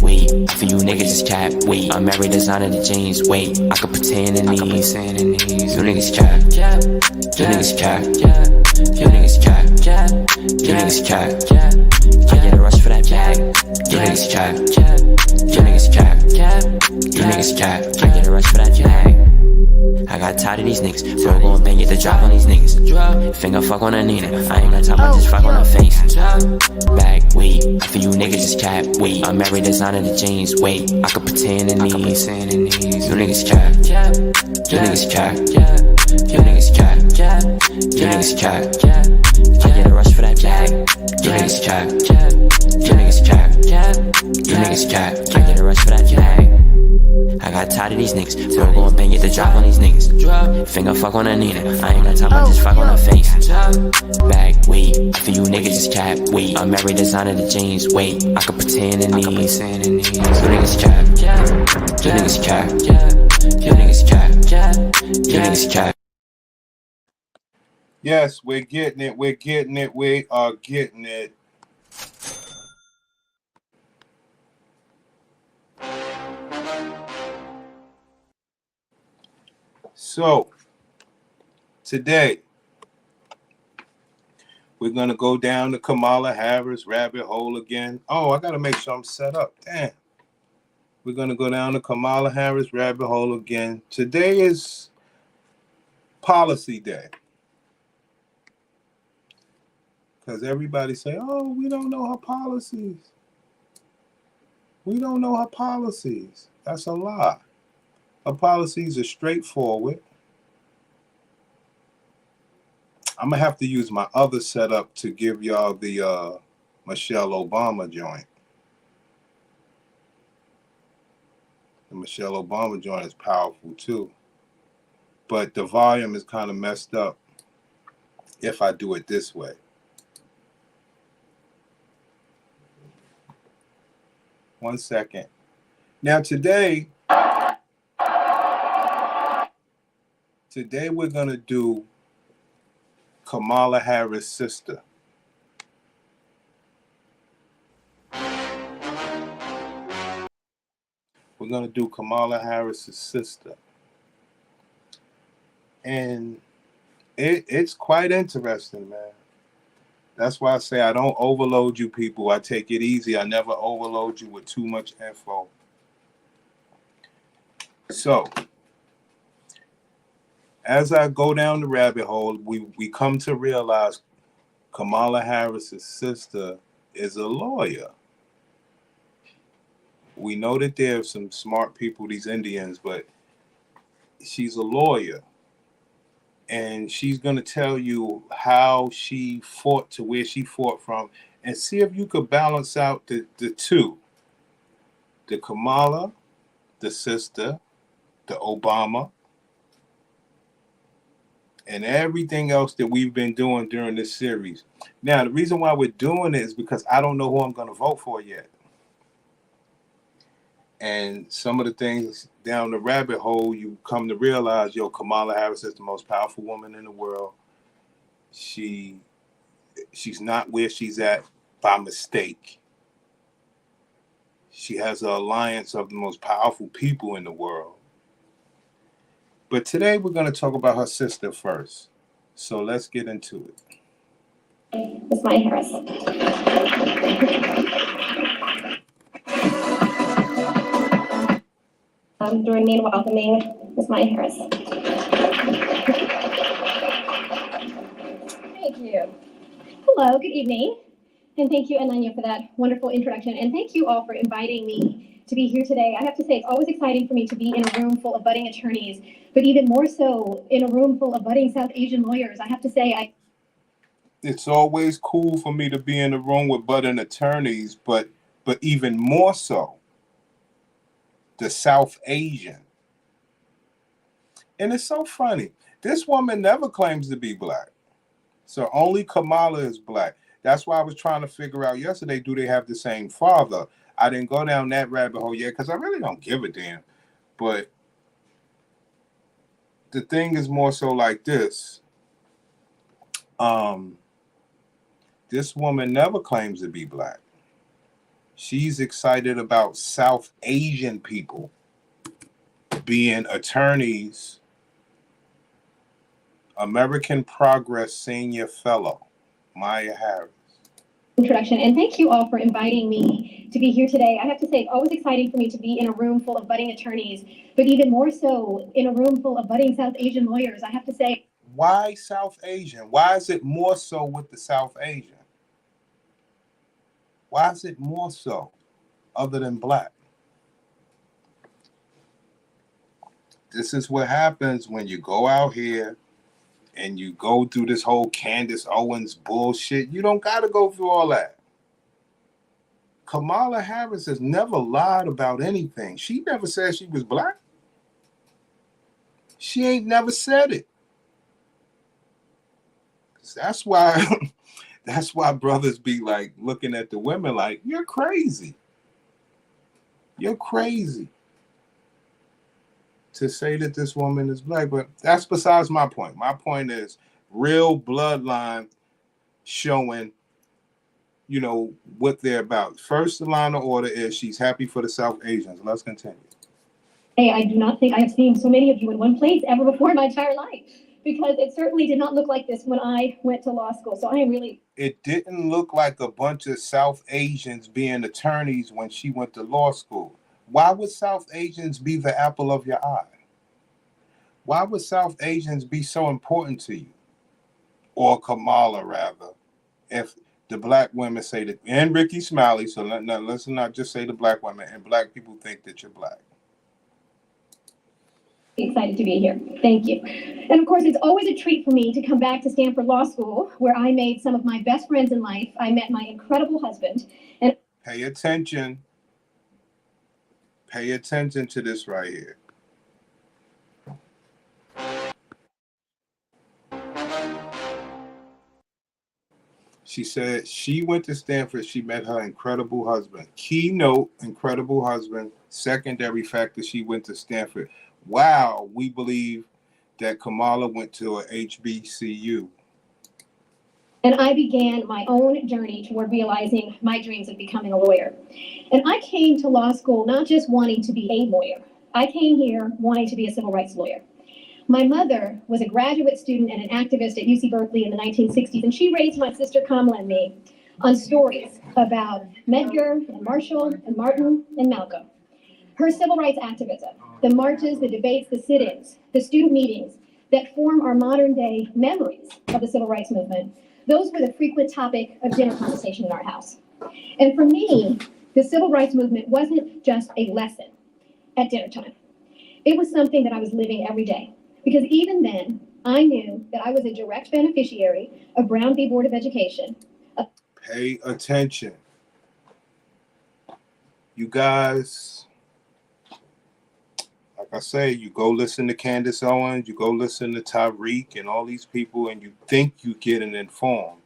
wait. For you niggas is cap, wait. I'm married, designing the jeans, wait. I could pretend in these. You niggas cap. You niggas cap. You niggas cap. You niggas cap. I get a rush for that bag. You niggas cap. You niggas cap. You niggas cap. I get a rush for that bag. I got tired of these niggas, so I'm gon' bang get the drop on these niggas. Finger fuck on a Nina, I ain't got time, I just fuck on her face. Bag, wait, for you niggas is cap, wait. I'm married, designing the jeans, wait. I could pretend in these. You niggas cap. You niggas cap. You niggas cap. You niggas cap. I get a rush for that bag. You niggas cap. You niggas cap. You niggas cap. I get a rush for that bag. I got tired of these niggas, so I'm gon' bang get the drop on these niggas. Finger fuck on a Nina, I ain't got time, I just fuck on her face. Bag, wait, for you niggas is cap, wait. I'm married, designing the jeans, wait. I could pretend in these. You niggas cap. You niggas cap. You niggas cap. You niggas cap. Yes, we're getting it. We're getting it. We are getting it. So, today, we're going to go down the Kamala Harris rabbit hole again. Oh, I got to make sure I'm set up. Damn. We're going to go down the Kamala Harris rabbit hole again. Today is Policy Day. Because everybody say, oh, we don't know her policies. We don't know her policies. That's a lie. Her policies are straightforward. I'm going to have to use my other setup to give y'all the Michelle Obama joint. The Michelle Obama joint is powerful too. But the volume is kind of messed up if I do it this way. One second. Now today we're going to do Kamala Harris' sister. We're going to do Kamala Harris' sister. And it's quite interesting, man. That's why I say I don't overload you people. I take it easy. I never overload you with too much info. So, as I go down the rabbit hole, we come to realize Kamala Harris' sister is a lawyer. We know that there are some smart people, these Indians, but she's a lawyer. And she's going to tell you how she fought to where she fought from and see if you could balance out the two. The Kamala, the sister, the Obama, and everything else that we've been doing during this series. Now, the reason why we're doing it is because I don't know who I'm going to vote for yet. And some of the things down the rabbit hole, you come to realize, yo, Kamala Harris is the most powerful woman in the world. She's not where she's at by mistake. She has an alliance of the most powerful people in the world. But today we're going to talk about her sister first. So let's get into it. Ms. Maya Harris. Join me in welcoming Ms. Maya Harris. Thank you. Hello, good evening. And thank you, Ananya, for that wonderful introduction. And thank you all for inviting me to be here today. I have to say, it's always exciting for me to be in a room full of budding attorneys, but even more so in a room full of budding South Asian lawyers. I have to say, it's always cool for me to be in a room with budding attorneys, but even more so, the South Asian. And it's so funny. This woman never claims to be black. So only Kamala is black. That's why I was trying to figure out yesterday, do they have the same father? I didn't go down that rabbit hole yet because I really don't give a damn. But the thing is more so like this. This woman never claims to be black. She's excited about South Asian people being attorneys. American Progress Senior Fellow, Maya Harris. Introduction, and thank you all for inviting me to be here today. I have to say, it's always exciting for me to be in a room full of budding attorneys, but even more so in a room full of budding South Asian lawyers. I have to say, why South Asian? Why is it more so with the South Asian? Why is it more so other than black? This is what happens when you go out here and you go through this whole Candace Owens bullshit. You don't got to go through all that. Kamala Harris has never lied about anything. She never said she was black. She ain't never said it. That's why that's why brothers be like looking at the women like, you're crazy. You're crazy to say that this woman is black. But that's besides my point. My point is real bloodline showing, you know, what they're about. First line of order is she's happy for the South Asians. Let's continue. hey, I do not think I have seen so many of you in one place ever before in my entire life, because it certainly did not look like this when I went to law school. So I am really. It didn't look like a bunch of South Asians being attorneys when she went to law school. Why would South Asians be the apple of your eye? Why would South Asians be so important to you? Or Kamala, rather, if the black women say that, and Ricky Smiley, so let's not just say the black women, and black people think that you're black. Excited to be here. Thank you. And of course, it's always a treat for me to come back to Stanford Law School, where I made some of my best friends in life. I met my incredible husband. And pay attention. Pay attention to this right here. She said she went to Stanford. She met her incredible husband. Keynote, incredible husband. Secondary factor, she went to Stanford. Wow, we believe that Kamala went to a HBCU. And I began my own journey toward realizing my dreams of becoming a lawyer. And I came to law school not just wanting to be a lawyer. I came here wanting to be a civil rights lawyer. My mother was a graduate student and an activist at UC Berkeley in the 1960s, and she raised my sister Kamala and me on stories about Medgar and Marshall and Martin and Malcolm. Her civil rights activism, the marches, the debates, the sit-ins, the student meetings that form our modern day memories of the civil rights movement, those were the frequent topic of dinner conversation in our house. And for me, the civil rights movement wasn't just a lesson at dinner time. It was something that I was living every day. Because even then, I knew that I was a direct beneficiary of Brown v. Board of Education. Pay attention. You guys, like I say, you go listen to Candace Owens, you go listen to Tyreek and all these people, and you think you're getting informed.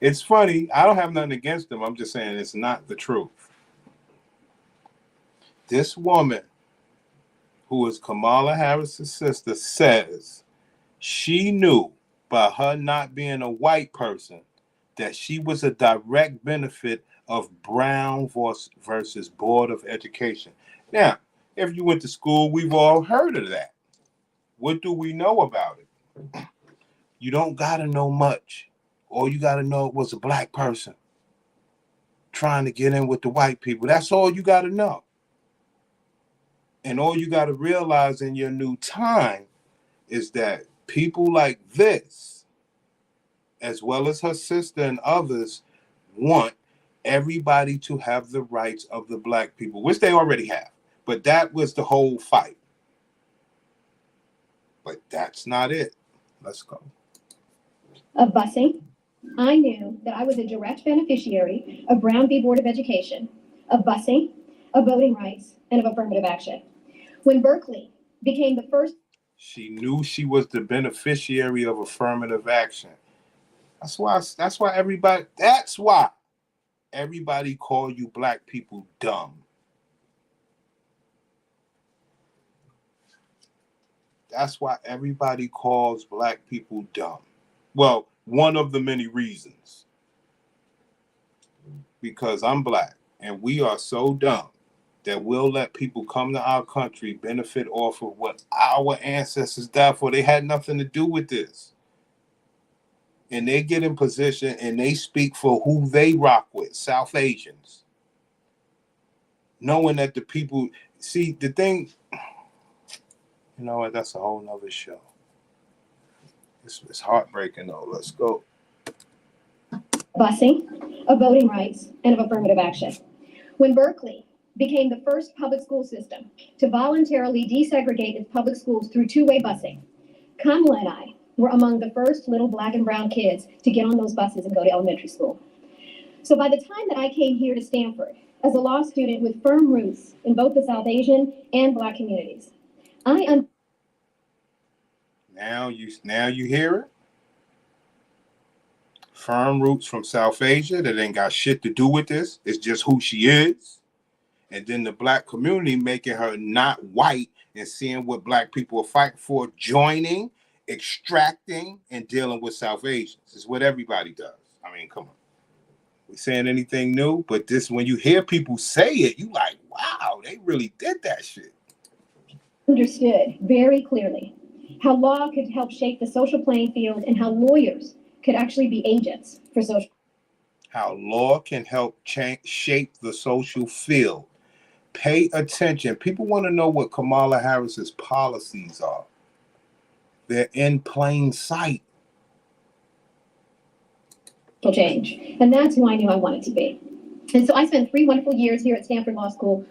It's funny. I don't have nothing against them. I'm just saying it's not the truth. This woman, who is Kamala Harris's sister, says she knew by her not being a white person that she was a direct benefit of Brown versus Board of Education. Now, if you went to school, we've all heard of that. What do we know about it? You don't got to know much. All you got to know it was a black person trying to get in with the white people. That's all you got to know. And all you got to realize in your new time is that people like this, as well as her sister and others, want everybody to have the rights of the black people, which they already have. But that was the whole fight. But that's not it. Let's go. Of busing, I knew that I was a direct beneficiary of Brown v. Board of Education, of busing, of voting rights, and of affirmative action. When Berkeley became the first. She knew she was the beneficiary of affirmative action. That's why everybody call you black people dumb. That's why everybody calls black people dumb. Well, one of the many reasons. because I'm black, and we are so dumb that we'll let people come to our country, benefit off of what our ancestors died for. They had nothing to do with this. And they get in position and they speak for who they rock with, South Asians. Knowing that the people, see, the thing, you know what, that's a whole nother show. It's heartbreaking though. Let's go. Busing, of voting rights, and of affirmative action. When Berkeley became the first public school system to voluntarily desegregate its public schools through two-way busing, Kamala and I were among the first little black and brown kids to get on those buses and go to elementary school. So by the time that I came here to Stanford as a law student with firm roots in both the South Asian and black communities, Now you hear it. Firm roots from South Asia that ain't got shit to do with this. It's just who she is. And then the black community making her not white and seeing what black people are fighting for, joining, extracting, and dealing with South Asians. It's what everybody does. I mean, come on. We saying anything new? But this, when you hear people say it, you like, wow, they really did that shit. Understood very clearly how law could help shape the social playing field and how lawyers could actually be agents for social. How law can help shape the social field. Pay attention. People want to know what Kamala Harris's policies are. They're in plain sight. Change. And that's who I knew I wanted to be. And so I spent 3 wonderful years here at Stanford Law School.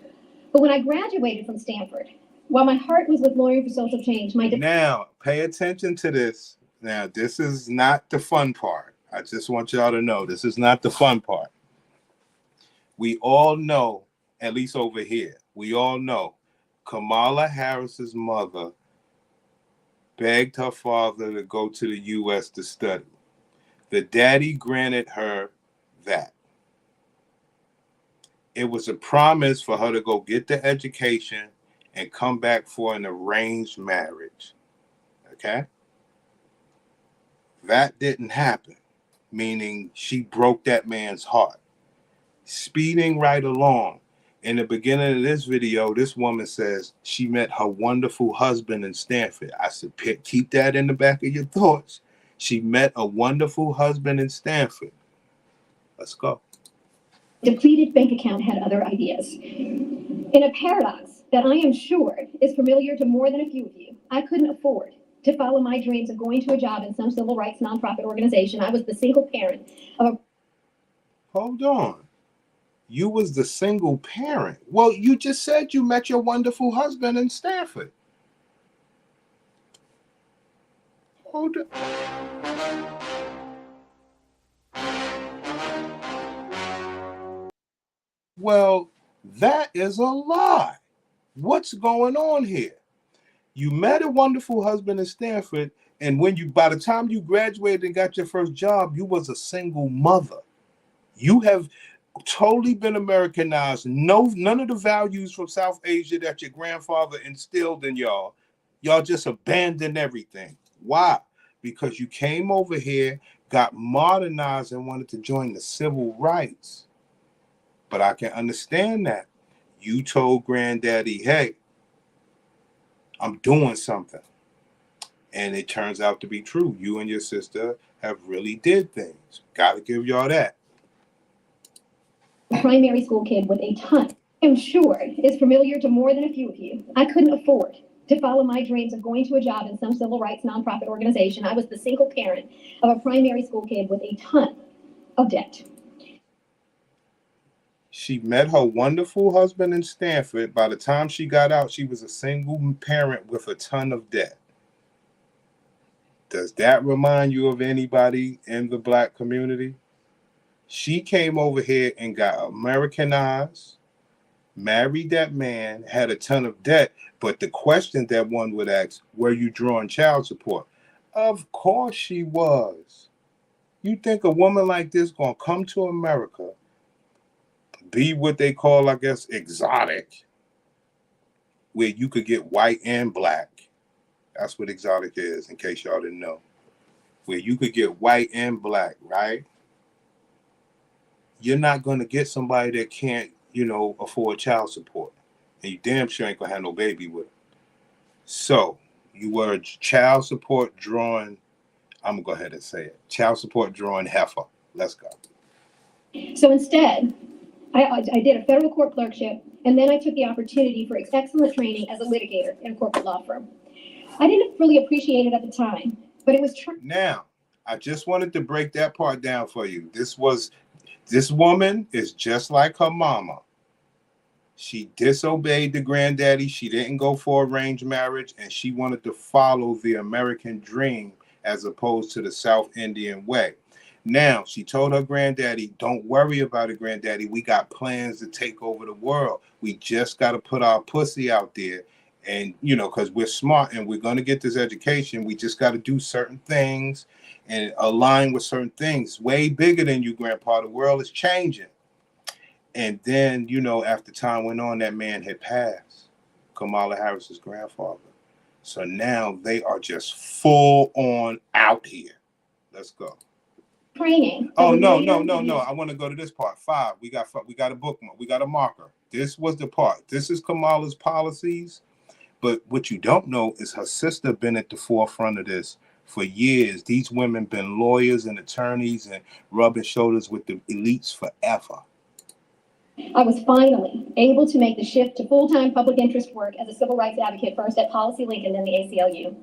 But when I graduated from Stanford, while my heart was with lawyering for social change, Now, pay attention to this. Now, this is not the fun part. I just want y'all to know this is not the fun part. We all know, at least over here, we all know Kamala Harris's mother begged her father to go to the U.S. to study. The daddy granted her that. It was a promise for her to go get the education and come back for an arranged marriage. Okay? That didn't happen, meaning she broke that man's heart. Speeding right along. In the beginning of this video, this woman says she met her wonderful husband in Stanford. I said, keep that in the back of your thoughts. She met a wonderful husband in Stanford. Let's go. Depleted bank account had other ideas. In a paradox that I am sure is familiar to more than a few of you, I couldn't afford to follow my dreams of going to a job in some civil rights nonprofit organization. I was the single parent of a... Hold on. You was the single parent. Well, you just said you met your wonderful husband in Stanford. Hold on. Well, that is a lie. What's going on here? You met a wonderful husband in Stanford, and by the time you graduated and got your first job, you was a single mother. You have totally been Americanized. None of the values from South Asia that your grandfather instilled in y'all just abandoned everything. Why? Because you came over here, got modernized, and wanted to join the civil rights. But I can understand that. You told granddaddy, hey, I'm doing something. And it turns out to be true. You and your sister have really did things. Gotta give y'all that. Primary school kid with a ton, I'm sure, is familiar to more than a few of you. I couldn't afford to follow my dreams of going to a job in some civil rights nonprofit organization. I was the single parent of a primary school kid with a ton of debt. She met her wonderful husband in Stanford. By the time she got out, she was a single parent with a ton of debt. Does that remind you of anybody in the black community? She came over here and got Americanized, married that man, had a ton of debt. But the question that one would ask, were you drawing child support? Of course she was. You think a woman like this gonna come to America, be what they call, I guess, exotic, where you could get white and black. That's what exotic is, in case y'all didn't know. Where you could get white and black, right? you're not going to get somebody that can't, afford child support. And you damn sure ain't going to have no baby with her. So you were a child support drawing, I'm going to go ahead and say it, child support drawing heifer. Let's go. So instead, I did a federal court clerkship, and then I took the opportunity for excellent training as a litigator in a corporate law firm. I didn't really appreciate it at the time, but it was true. Now, I just wanted to break that part down for you. This woman is just like her mama. She disobeyed the granddaddy. She didn't go for arranged marriage, and she wanted to follow the American dream as opposed to the South Indian way. Now, she told her granddaddy, don't worry about it, granddaddy. We got plans to take over the world. We just got to put our pussy out there. And, because we're smart and we're going to get this education, we just got to do certain things and align with certain things. Way bigger than you, Grandpa. The world is changing. And then, after time went on, that man had passed, Kamala Harris's grandfather. So now they are just full on out here. Let's go. Training. Oh, no. I want to go to this part. 5. We got a bookmark. We got a marker. This was the part. This is Kamala's policies. But what you don't know is her sister been at the forefront of this for years. These women been lawyers and attorneys and rubbing shoulders with the elites forever. I was finally able to make the shift to full-time public interest work as a civil rights advocate, first at Policy Lincoln, then the ACLU.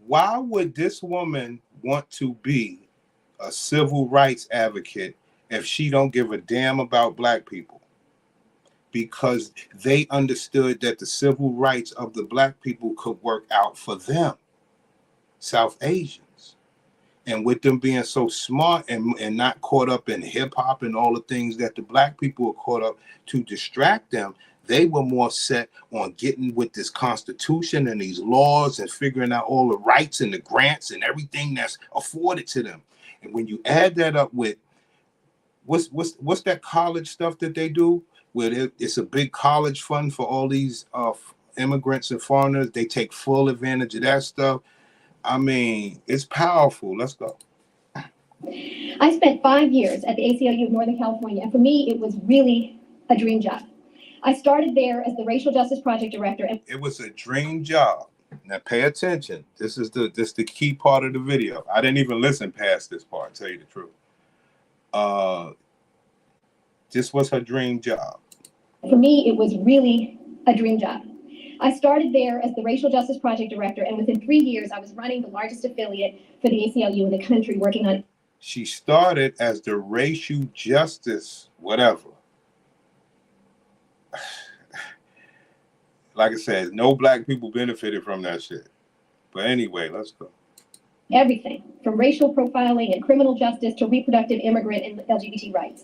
Why would this woman want to be a civil rights advocate if she don't give a damn about black people? Because they understood that the civil rights of the black people could work out for them, South Asians. And with them being so smart and not caught up in hip hop and all the things that the black people were caught up to distract them, they were more set on getting with this Constitution and these laws and figuring out all the rights and the grants and everything that's afforded to them. And when you add that up with what's that college stuff that they do, where it's a big college fund for all these immigrants and foreigners, they take full advantage of that stuff. I mean, it's powerful. Let's go. I spent 5 years at the ACLU of Northern California, and for me, it was really a dream job. I started there as the Racial Justice Project Director. And it was a dream job. Now, pay attention. This is the key part of the video. I didn't even listen past this part, to tell you the truth. This was her dream job. For me, it was really a dream job. I started there as the Racial Justice Project Director, and within 3 years, I was running the largest affiliate for the ACLU in the country, working on. She started as the Racial Justice, whatever. Like I said, no black people benefited from that shit. But anyway, let's go. Everything from racial profiling and criminal justice to reproductive, immigrant, and LGBT rights.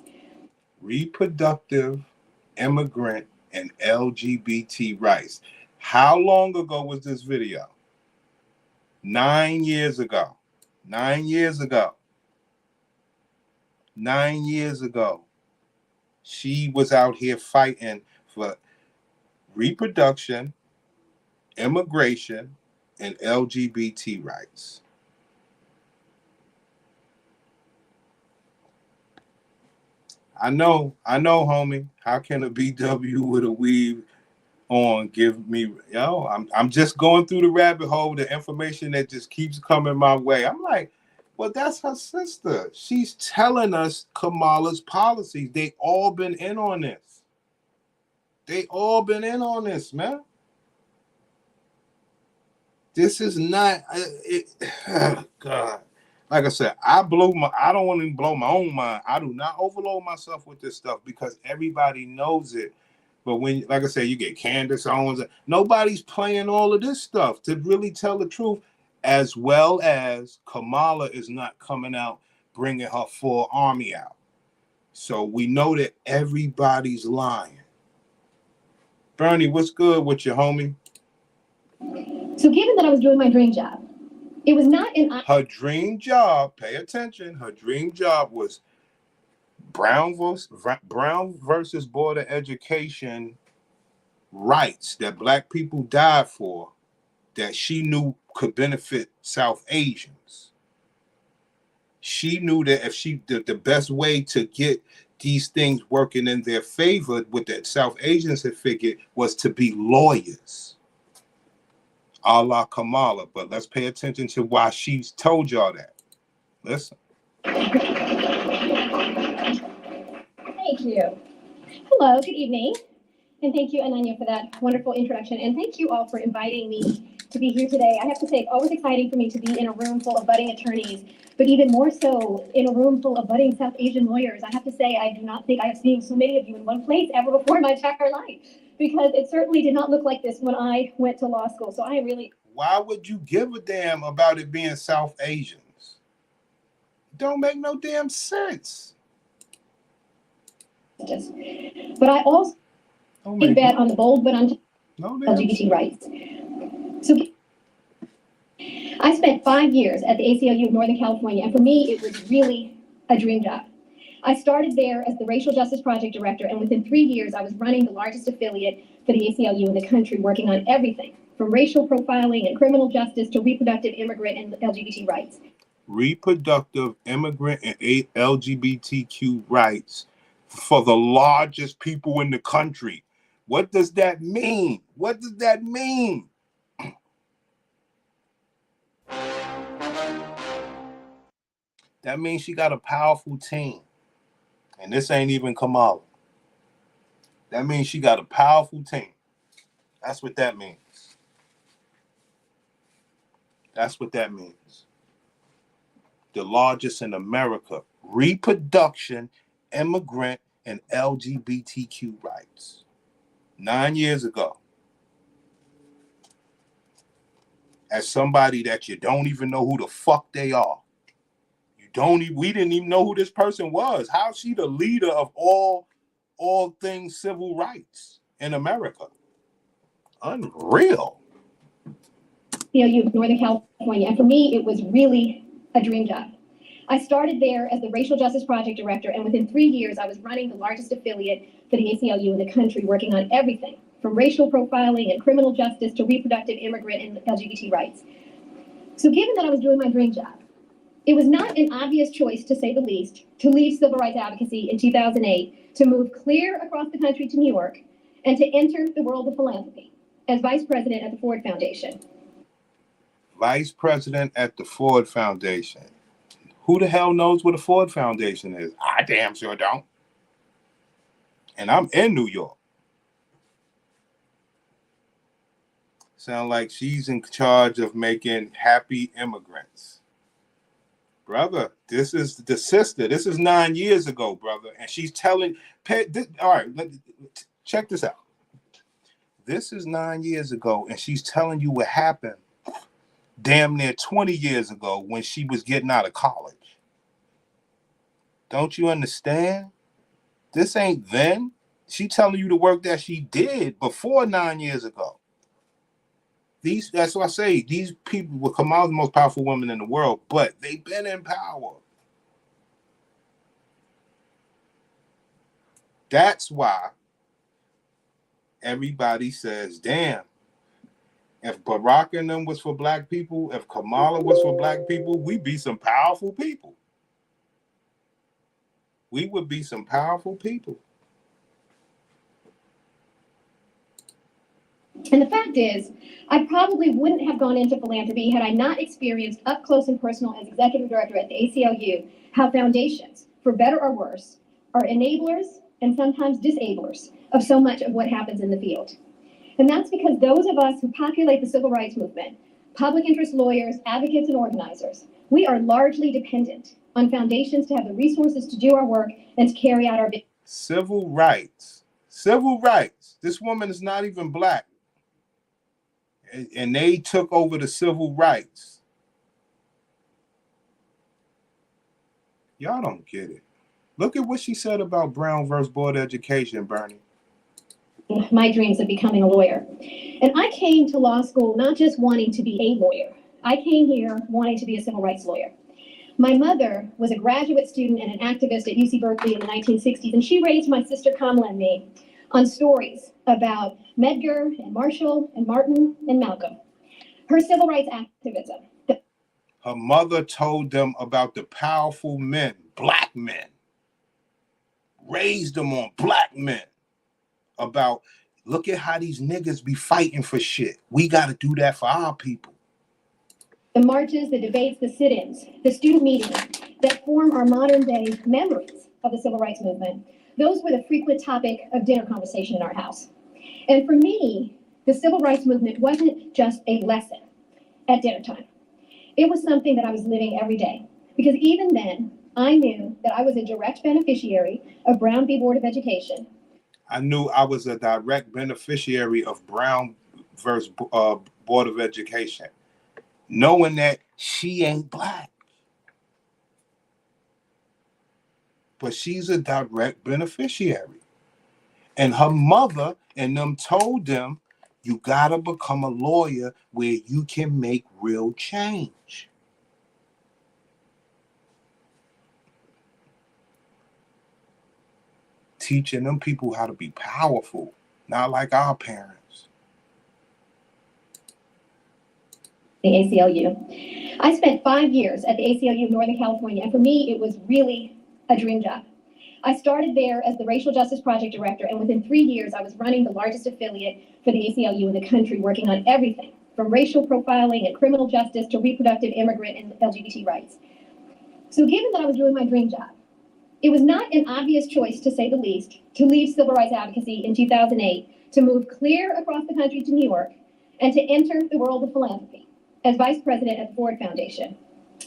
Reproductive, immigrant, and LGBT rights. How long ago was this video? 9 years ago. 9 years ago. 9 years ago. She was out here fighting for reproduction, immigration, and LGBT rights. I know, homie. How can a BW with a weave on give me, I'm just going through the rabbit hole, the information that just keeps coming my way. I'm like, well, that's her sister. She's telling us Kamala's policies. They all been in on this. They all been in on this, man. This is not, God. Like I said, I don't want to blow my own mind. I do not overload myself with this stuff because everybody knows it. But when, like I said, you get Candace Owens, nobody's playing all of this stuff to really tell the truth, as well as Kamala is not coming out bringing her full army out. So we know that everybody's lying. Bernie, what's good with you, homie? So given that I was doing my dream job, it was not in... Her dream job, pay attention, her dream job was Brown versus Board of Education rights that black people died for, that she knew could benefit South Asians. She knew that if the best way to get these things working in their favor with the South Asians had figured was to be lawyers, a la Kamala. But let's pay attention to why she's told y'all that. Listen. Thank you. Hello, good evening. And thank you, Ananya, for that wonderful introduction. And thank you all for inviting me to be here today. I have to say, it's always exciting for me to be in a room full of budding attorneys, but even more so in a room full of budding South Asian lawyers. I have to say, I do not think I have seen so many of you in one place ever before in my entire life, because it certainly did not look like this when I went to law school. So I am really... Why would you give a damn about it being South Asians? Don't make no damn sense. But I also bet on the bold but on LGBT rights. So I spent 5 years at the ACLU of Northern California, and for me, it was really a dream job. I started there as the Racial Justice Project Director, and within 3 years, I was running the largest affiliate for the ACLU in the country, working on everything from racial profiling and criminal justice to reproductive, immigrant, and LGBT rights. Reproductive, immigrant, and LGBTQ rights for the largest people in the country. What does that mean? What does that mean? That means she got a powerful team. And this ain't even Kamala. That means she got a powerful team. That's what that means. That's what that means. The largest in America. Reproduction, immigrant, and LGBTQ rights. 9 years ago. As somebody that you don't even know who the fuck they are. We didn't even know who this person was. How's she the leader of all things civil rights in America? Unreal. You Northern California, and for me, it was really a dream job. I started there as the Racial Justice Project Director, and within 3 years, I was running the largest affiliate for the ACLU in the country, working on everything from racial profiling and criminal justice to reproductive, immigrant, and LGBT rights. So given that I was doing my dream job, it was not an obvious choice, to say the least, to leave civil rights advocacy in 2008, to move clear across the country to New York, and to enter the world of philanthropy as Vice President at the Ford Foundation. Vice President at the Ford Foundation. Who the hell knows what a Ford Foundation is? I damn sure don't. And I'm in New York. Sound like she's in charge of making happy immigrants. Brother, this is the sister. This is 9 years ago, brother. And she's telling, all right, check this out. This is 9 years ago, and she's telling you what happened damn near 20 years ago when she was getting out of college. Don't you understand? This ain't then. She telling you the work that she did before 9 years ago. That's what I say. These people were Kamala's the most powerful woman in the world, but they've been in power. That's why everybody says, damn, if Barack and them was for black people, if Kamala was for black people, we'd be some powerful people. We would be some powerful people. And the fact is, I probably wouldn't have gone into philanthropy had I not experienced up close and personal as executive director at the ACLU how foundations, for better or worse, are enablers and sometimes disablers of so much of what happens in the field. And that's because those of us who populate the civil rights movement, public interest lawyers, advocates, and organizers, we are largely dependent on foundations to have the resources to do our work and to carry out our vision. Civil rights. Civil rights. This woman is not even black. And they took over the civil rights. Y'all don't get it. Look at what she said about Brown versus Board of Education, Bernie. My dreams of becoming a lawyer. And I came to law school not just wanting to be a lawyer. I came here wanting to be a civil rights lawyer. My mother was a graduate student and an activist at UC Berkeley in the 1960s, and she raised my sister Kamala and me on stories about Medgar and Marshall and Martin and Malcolm. Her civil rights activism. Her mother told them about the powerful men, black men, raised them on black men about, look at how these niggas be fighting for shit. We got to do that for our people. The marches, the debates, the sit-ins, the student meetings that form our modern day memories of the civil rights movement, those were the frequent topic of dinner conversation in our house. And for me, the civil rights movement wasn't just a lesson at dinner time. It was something that I was living every day, because even then, I knew that I was a direct beneficiary of Brown v. Board of Education. I knew I was a direct beneficiary of Brown versus Board of Education, knowing that she ain't black. But she's a direct beneficiary. And her mother and them told them, you gotta become a lawyer where you can make real change. Teaching them people how to be powerful, not like our parents. The ACLU. I spent 5 years at the ACLU of Northern California, and for me, it was really a dream job. I started there as the Racial Justice Project Director, and within 3 years, I was running the largest affiliate for the ACLU in the country, working on everything from racial profiling and criminal justice to reproductive, immigrant, and LGBT rights. So given that I was doing my dream job, it was not an obvious choice, to say the least, to leave civil rights advocacy in 2008, to move clear across the country to New York, and to enter the world of philanthropy as vice president at the Ford Foundation.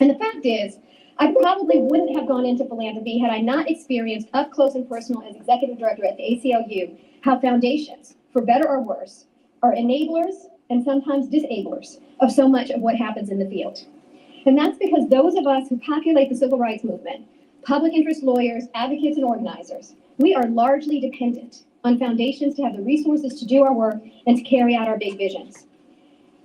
And the fact is, I probably wouldn't have gone into philanthropy had I not experienced up close and personal as executive director at the ACLU how foundations, for better or worse, are enablers and sometimes disablers of so much of what happens in the field. And that's because those of us who populate the civil rights movement, public interest lawyers, advocates, and organizers, we are largely dependent on foundations to have the resources to do our work and to carry out our big visions.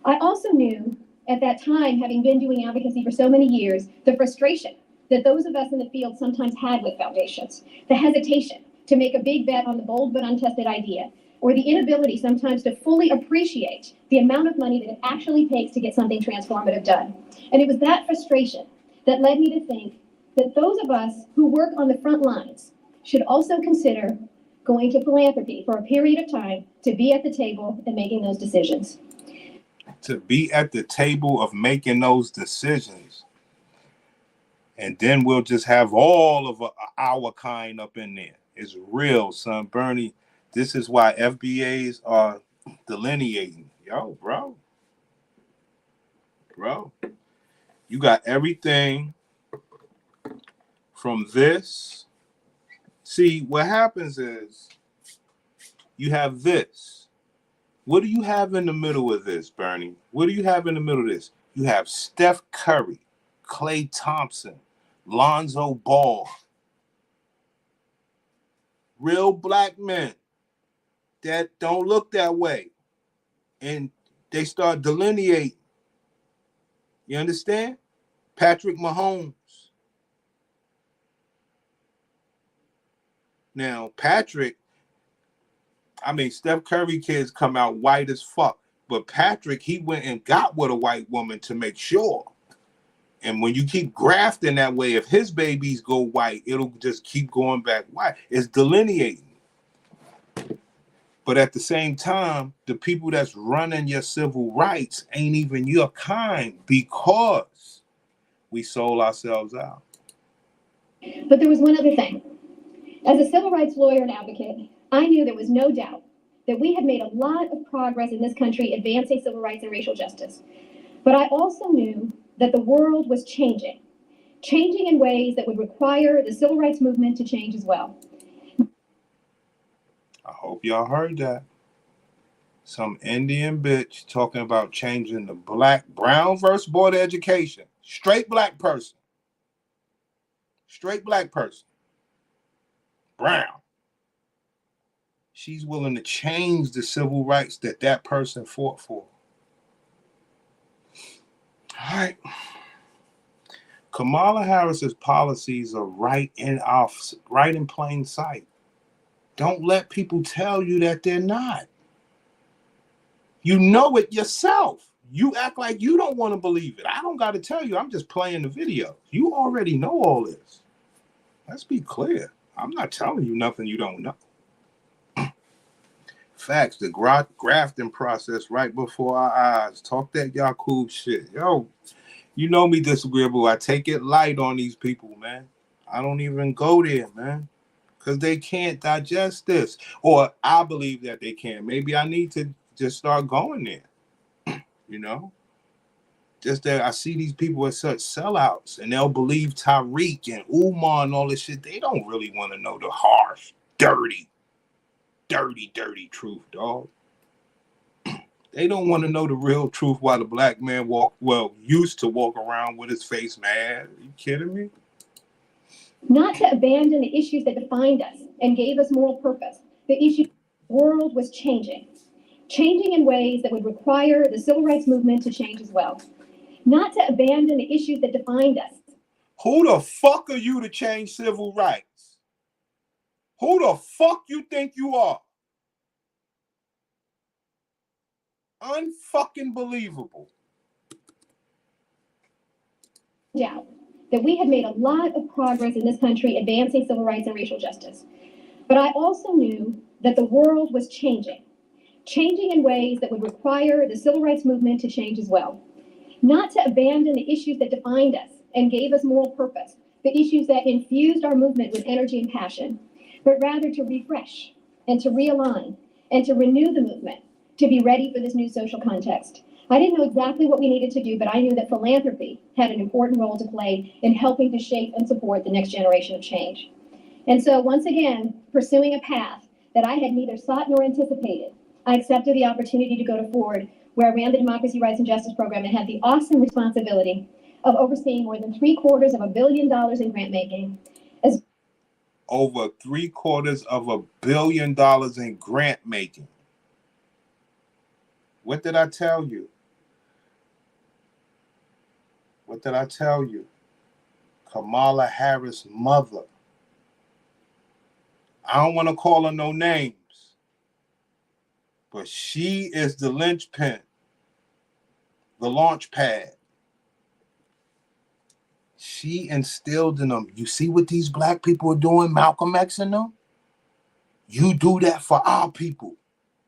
I also knew at that time, having been doing advocacy for so many years, the frustration that those of us in the field sometimes had with foundations, the hesitation to make a big bet on the bold but untested idea, or the inability sometimes to fully appreciate the amount of money that it actually takes to get something transformative done. And it was that frustration that led me to think that those of us who work on the front lines should also consider going to philanthropy for a period of time to be at the table and making those decisions. To be at the table of making those decisions. And then we'll just have all of our kind up in there. It's real, son. Bernie, this is why FBAs are delineating. Yo, bro, you got everything from this. See, what happens is you have this. What do you have in the middle of this, Bernie? What do you have in the middle of this? You have Steph Curry, Klay Thompson, Lonzo Ball. Real black men that don't look that way. And they start delineating. You understand? Patrick Mahomes. Now, Steph Curry kids come out white as fuck. But Patrick, he went and got with a white woman to make sure. And when you keep grafting that way, if his babies go white, it'll just keep going back white. It's delineating. But at the same time, the people that's running your civil rights ain't even your kind because we sold ourselves out. But there was one other thing. As a civil rights lawyer and advocate, I knew there was no doubt that we had made a lot of progress in this country advancing civil rights and racial justice. But I also knew that the world was changing in ways that would require the civil rights movement to change as well. I hope y'all heard that. Some Indian bitch talking about changing the Brown versus Board of Education. Straight black person. Brown. She's willing to change the civil rights that person fought for. All right. Kamala Harris's policies are right in plain sight. Don't let people tell you that they're not. You know it yourself. You act like you don't want to believe it. I don't got to tell you. I'm just playing the video. You already know all this. Let's be clear. I'm not telling you nothing you don't know. Facts, the grafting process right before our eyes. Talk that Yakub shit. Yo, you know me, Disagreeable. I take it light on these people, man. I don't even go there, man. Because they can't digest this. Or I believe that they can. Maybe I need to just start going there. You know? Just that I see these people as such sellouts, and they'll believe Tariq and Umar and all this shit. They don't really want to know the harsh, dirty truth, dog. They don't want to know the real truth why the black man used to walk around with his face mad. Are you kidding me? Not to abandon the issues that defined us and gave us moral purpose. The issue, the world was changing in ways that would require the civil rights movement to change as well. Not to abandon the issues that defined us. Who the fuck are you to change civil rights? Who the fuck you think you are? Unfucking believable. Doubt that we had made a lot of progress in this country advancing civil rights and racial justice. But I also knew that the world was changing in ways that would require the civil rights movement to change as well. Not to abandon the issues that defined us and gave us moral purpose, the issues that infused our movement with energy and passion, but rather to refresh and to realign and to renew the movement to be ready for this new social context. I didn't know exactly what we needed to do, but I knew that philanthropy had an important role to play in helping to shape and support the next generation of change. And so once again, pursuing a path that I had neither sought nor anticipated, I accepted the opportunity to go to Ford, where I ran the Democracy, Rights, and Justice program and had the awesome responsibility of overseeing more than $750 million in grant making. Over $750 million in grant making. What did I tell you? What did I tell you? Kamala Harris' mother. I don't want to call her no names, but she is the linchpin, the launch pad. She instilled in them. You see what these black people are doing, Malcolm X and them? You do that for our people.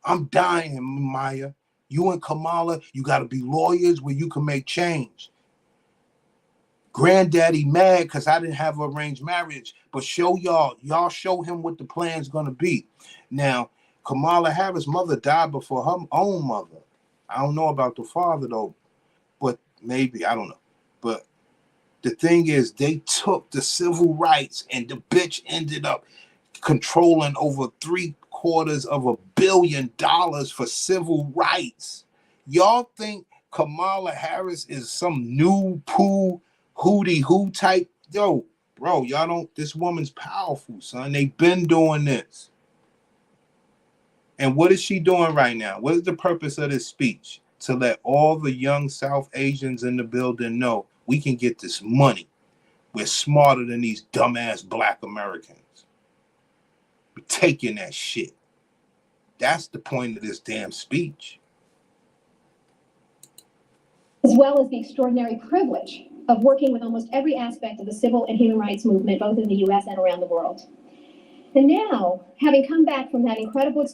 I'm dying, Maya. You and Kamala, you got to be lawyers where you can make change. Granddaddy mad because I didn't have arranged marriage, but y'all show him what the plan's going to be. Now, Kamala Harris' mother died before her own mother. I don't know about the father, though, but maybe, I don't know. But the thing is, they took the civil rights and the bitch ended up controlling over $750 million for civil rights. Y'all think Kamala Harris is some new poo hootie who type? Yo, bro, y'all don't. This woman's powerful, son. They've been doing this. And what is she doing right now? What is the purpose of this speech? To let all the young South Asians in the building know we can get this money. We're smarter than these dumbass black Americans. We're taking that shit. That's the point of this damn speech. As well as the extraordinary privilege of working with almost every aspect of the civil and human rights movement, both in the US and around the world. And now, having come back from that incredible...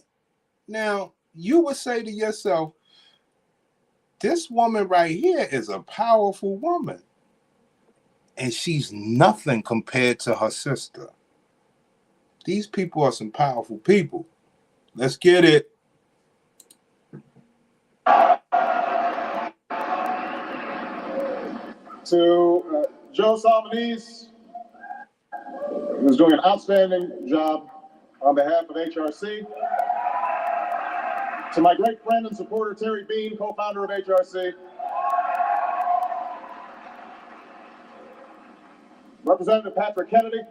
Now, you would say to yourself, this woman right here is a powerful woman. And she's nothing compared to her sister. These people are some powerful people. Let's get it. To Joe Salmonese, who's doing an outstanding job on behalf of HRC. To my great friend and supporter, Terry Bean, co-founder of HRC. Representative Patrick Kennedy.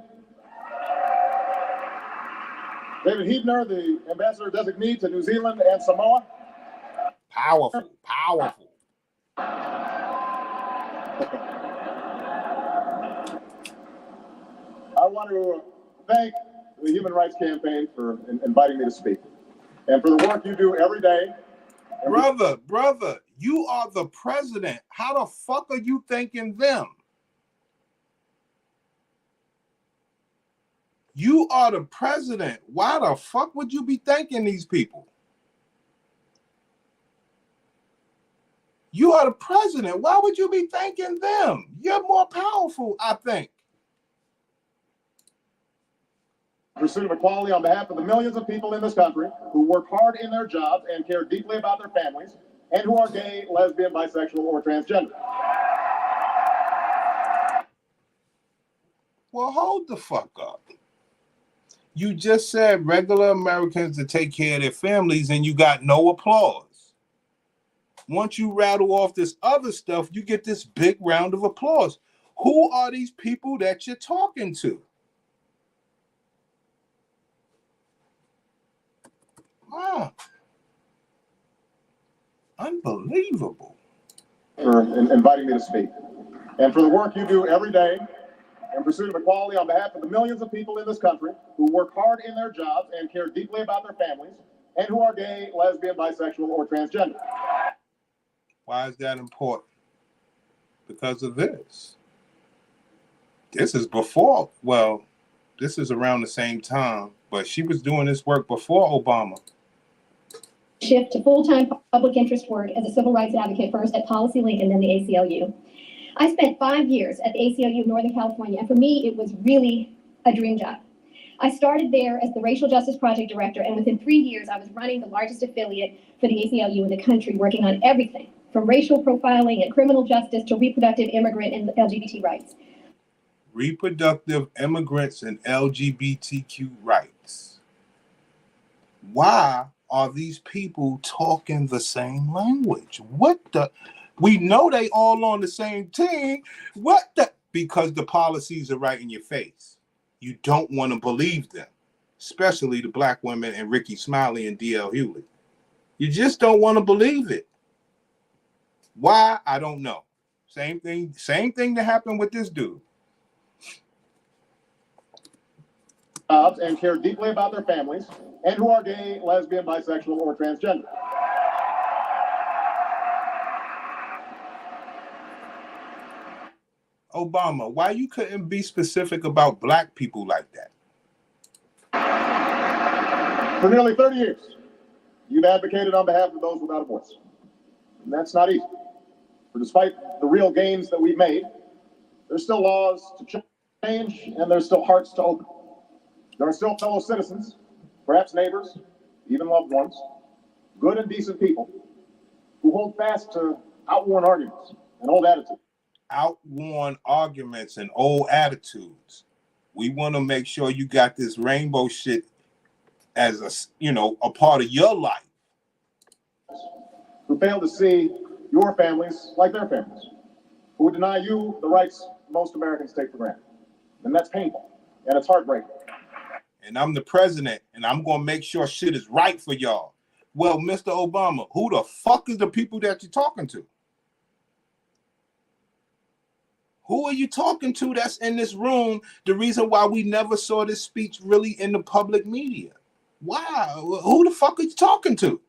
David Hebner, the ambassador designee to New Zealand and Samoa. Powerful. I want to thank the Human Rights Campaign for inviting me to speak and for the work you do every day. Brother, you are the president. How the fuck are you thanking them? You are the president. Why the fuck would you be thanking these people? You are the president. Why would you be thanking them? You're more powerful, I think. Pursuit of equality on behalf of the millions of people in this country who work hard in their jobs and care deeply about their families, and who are gay, lesbian, bisexual, or transgender. Well, hold the fuck up. You just said regular Americans to take care of their families and you got no applause. Once you rattle off this other stuff, you get this big round of applause. Who are these people that you're talking to? Wow. Unbelievable. For inviting me to speak, and for the work you do every day in pursuit of equality on behalf of the millions of people in this country who work hard in their jobs and care deeply about their families, and who are gay, lesbian, bisexual, or transgender. Why is that important? Because of this. This is before, well, this is around the same time, but she was doing this work before Obama. Shift to full-time public interest work as a civil rights advocate, first at Policy Link and then the ACLU. I spent 5 years at the ACLU of Northern California, and for me, it was really a dream job. I started there as the Racial Justice Project Director, and within 3 years, I was running the largest affiliate for the ACLU in the country, working on everything from racial profiling and criminal justice to reproductive immigrant and LGBT rights. Reproductive immigrants and LGBTQ rights. Why are these people talking the same language? What the? We know they all on the same team. What the? Because the policies are right in your face. You don't want to believe them, especially the black women and Ricky Smiley and D.L. Hewley. You just don't want to believe it. Why? I don't know. Same thing that happened with this dude. And care deeply about their families, and who are gay, lesbian, bisexual, or transgender. Obama, why you couldn't be specific about black people like that? For nearly 30 years, you've advocated on behalf of those without a voice. And that's not easy. For despite the real gains that we've made, there's still laws to change, and there's still hearts to open. There are still fellow citizens, perhaps neighbors, even loved ones, good and decent people, who hold fast to outworn arguments and old attitudes. Outworn arguments and old attitudes. We want to make sure you got this rainbow shit as a part of your life. Who fail to see your families like their families, who would deny you the rights most Americans take for granted. And that's painful, and it's heartbreaking. And I'm the president, and I'm going to make sure shit is right for y'all. Well, Mr. Obama, who the fuck is the people that you're talking to? Who are you talking to that's in this room? The reason why we never saw this speech really in the public media. Why? Who the fuck are you talking to?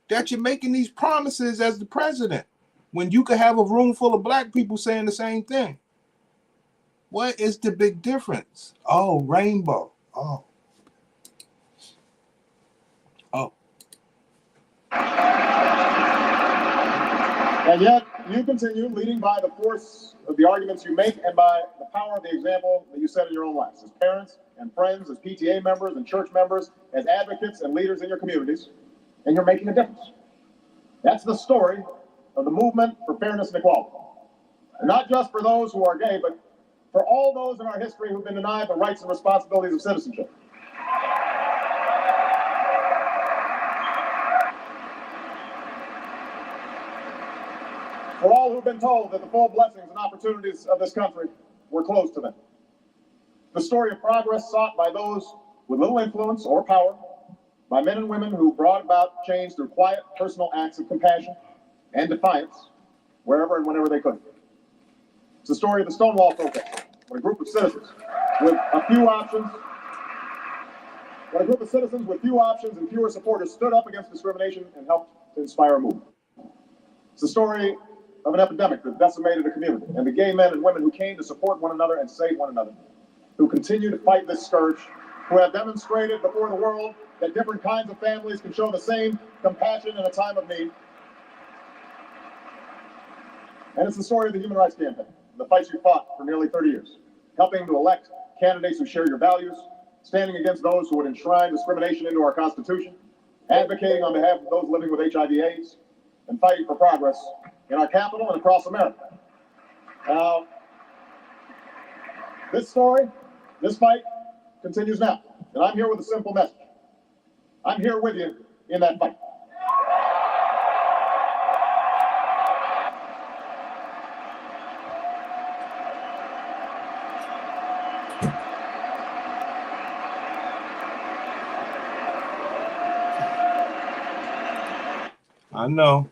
That you're making these promises as the president when you could have a room full of black people saying the same thing. What is the big difference? Oh, rainbow. Oh. And yet, you continue leading by the force of the arguments you make and by the power of the example that you set in your own lives, as parents and friends, as PTA members and church members, as advocates and leaders in your communities, and you're making a difference. That's the story of the movement for fairness and equality. And not just for those who are gay, but for all those in our history who've been denied the rights and responsibilities of citizenship. For all who've been told that the full blessings and opportunities of this country were closed to them. The story of progress sought by those with little influence or power, by men and women who brought about change through quiet, personal acts of compassion and defiance, wherever and whenever they could. It's the story of the Stonewall protest, when a group of citizens with few options and fewer supporters stood up against discrimination and helped to inspire a movement. It's the story of an epidemic that decimated a community, and the gay men and women who came to support one another and save one another. who continue to fight this scourge, who have demonstrated before the world that different kinds of families can show the same compassion in a time of need. And it's the story of the Human Rights Campaign, the fights you fought for nearly 30 years, helping to elect candidates who share your values, standing against those who would enshrine discrimination into our Constitution, advocating on behalf of those living with HIV/AIDS, and fighting for progress in our capital and across America. Now, this story, this fight continues now, and I'm here with a simple message. I'm here with you in that fight. I know.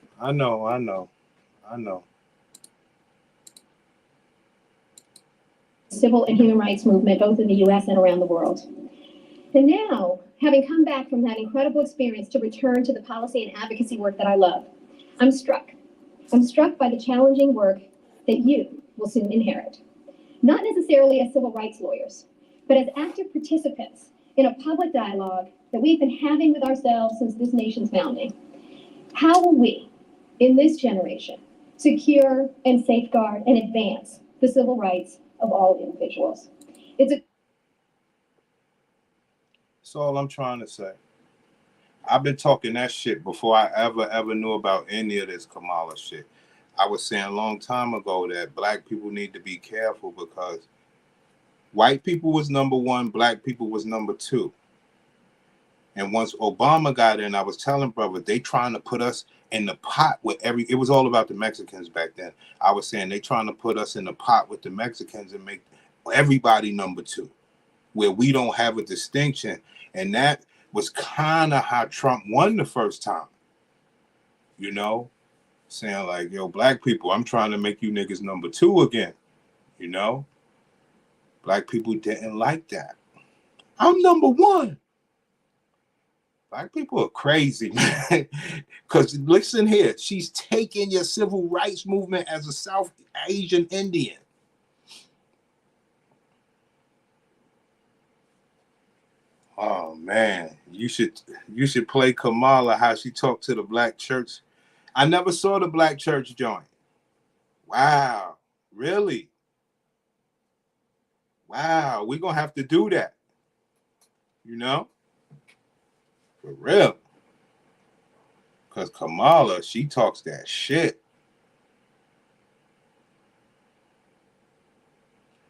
Civil and human rights movement, both in the US and around the world. And now, having come back from that incredible experience to return to the policy and advocacy work that I love, I'm struck. I'm struck by the challenging work that you will soon inherit. Not necessarily as civil rights lawyers, but as active participants in a public dialogue that we've been having with ourselves since this nation's founding. How will we, in this generation, secure and safeguard and advance the civil rights of all individuals? That's all I'm trying to say. I've been talking that shit before I ever knew about any of this Kamala shit. I was saying a long time ago that black people need to be careful because white people was number one, black people was number two. And once Obama got in, I was telling brother, they trying to put us in the pot with it was all about the Mexicans back then. I was saying they trying to put us in the pot with the Mexicans and make everybody number two, where we don't have a distinction. And that was kind of how Trump won the first time. You know, saying like, yo, black people, I'm trying to make you niggas number two again. You know, black people didn't like that. I'm number one. Black people are crazy, man. Because listen here, she's taking your civil rights movement as a South Asian Indian. Oh man, you should play Kamala how she talked to the black church. I never saw the black church joint. Wow, really? Wow, we're gonna have to do that. You know? For real. Because Kamala, she talks that shit.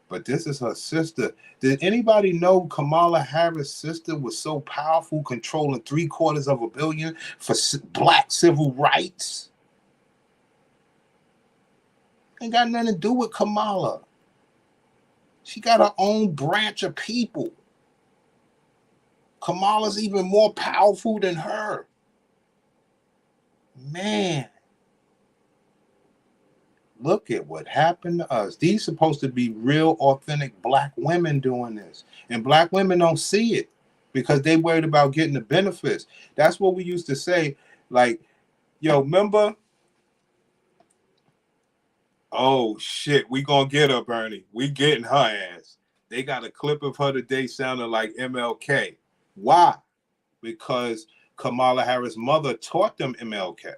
But this is her sister. Did anybody know Kamala Harris' sister was so powerful, controlling $750 million for black civil rights? Ain't got nothing to do with Kamala. She got her own branch of people. Kamala's even more powerful than her. Man. Look at what happened to us. These supposed to be real, authentic black women doing this. And black women don't see it because they worried about getting the benefits. That's what we used to say. Like, yo, remember? Oh, shit, we gonna get her, Bernie. We getting her ass. They got a clip of her today sounding like MLK. Why? Because Kamala Harris' mother taught them MLK.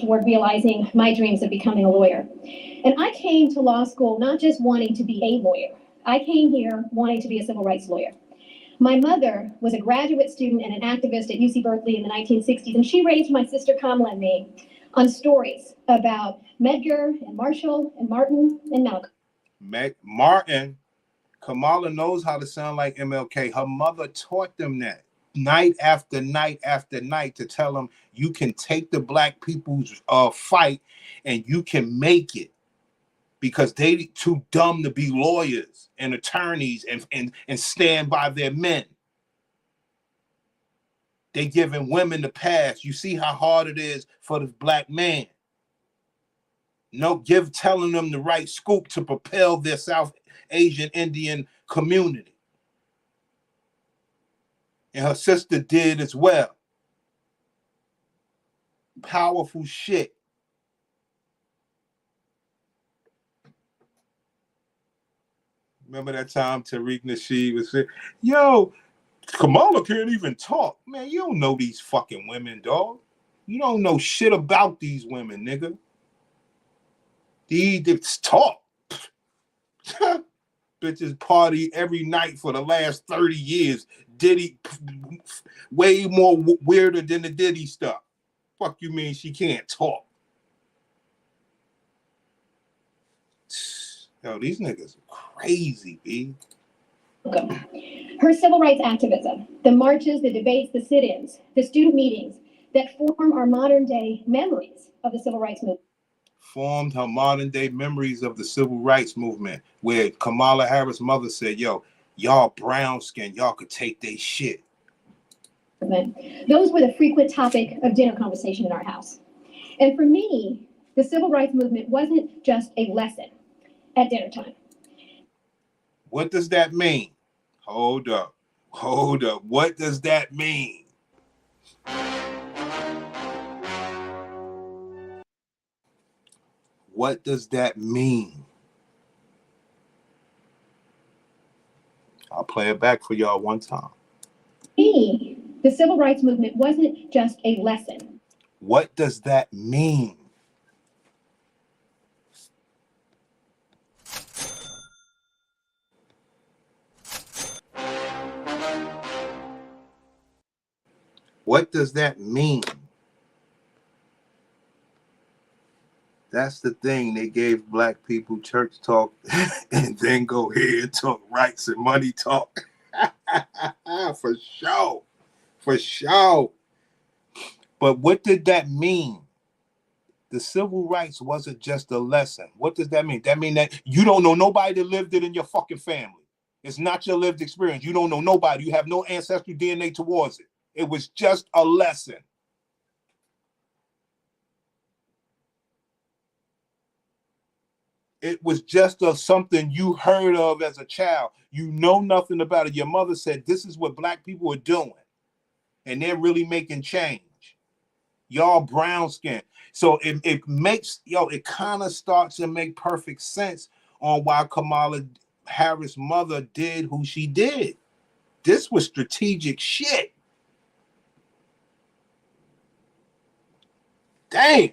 Toward realizing my dreams of becoming a lawyer. And I came to law school not just wanting to be a lawyer. I came here wanting to be a civil rights lawyer. My mother was a graduate student and an activist at UC Berkeley in the 1960s, and she raised my sister Kamala and me on stories about Medgar and Marshall and Martin and Malcolm. Martin, Kamala knows how to sound like MLK. Her mother taught them that. Night after night after night to tell them you can take the black people's fight and you can make it because they too dumb to be lawyers and attorneys and stand by their men. They giving women the pass. You see how hard it is for the black man. Telling them the right scoop to propel their South Asian Indian community. And her sister did as well. Powerful shit. Remember that time Tariq Nasheed was saying, yo, Kamala can't even talk. Man, you don't know these fucking women, dog. You don't know shit about these women, nigga. These talk. Bitches party every night for the last 30 years. Diddy, way more weirder than the Diddy stuff. Fuck you mean she can't talk? Yo, these niggas are crazy, B. Her civil rights activism, the marches, the debates, the sit-ins, the student meetings that form our modern day memories of the civil rights movement. Formed her modern day memories of the civil rights movement, where Kamala Harris' mother said, yo, y'all brown skin, y'all could take they shit. Those were the frequent topic of dinner conversation in our house. And for me, the civil rights movement wasn't just a lesson at dinner time. What does that mean? Hold up. What does that mean? What does that mean? I'll play it back for y'all one time. Me, the civil rights movement wasn't just a lesson. What does that mean? What does that mean? That's the thing. They gave black people church talk and then go here and talk rights and money talk. For sure. For sure. But what did that mean? The civil rights wasn't just a lesson. What does that mean? That mean that you don't know nobody that lived it in your fucking family. It's not your lived experience. You don't know nobody. You have no ancestral DNA towards it. It was just a lesson. It was just something you heard of as a child. You know nothing about it. Your mother said, this is what black people are doing. And they're really making change. Y'all brown skin. So it makes, it kind of starts to make perfect sense on why Kamala Harris' mother did who she did. This was strategic shit. Damn.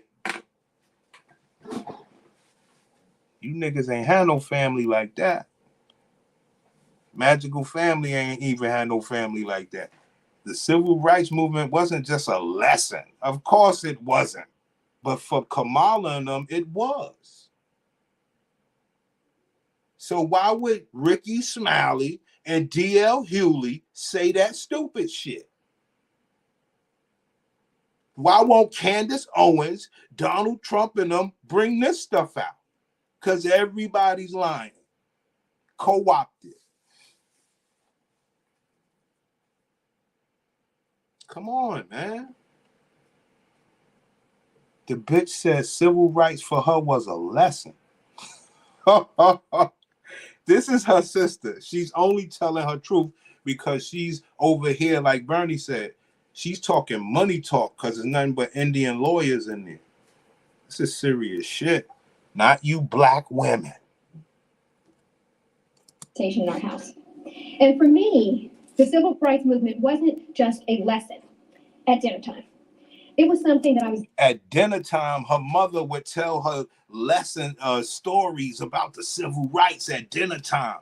You niggas ain't had no family like that. Magical Family ain't even had no family like that. The civil rights movement wasn't just a lesson. Of course it wasn't. But for Kamala and them, it was. So why would Ricky Smiley and D.L. Hewley say that stupid shit? Why won't Candace Owens, Donald Trump, and them bring this stuff out? Because everybody's lying. Co-opted. Come on, man. The bitch said civil rights for her was a lesson. This is her sister. She's only telling her truth because she's over here, like Bernie said. She's talking money talk because there's nothing but Indian lawyers in there. This is serious shit. Not you black women. In our house. And for me, the civil rights movement wasn't just a lesson at dinner time. It was something that I was... At dinner time, her mother would tell her stories about the civil rights at dinner time.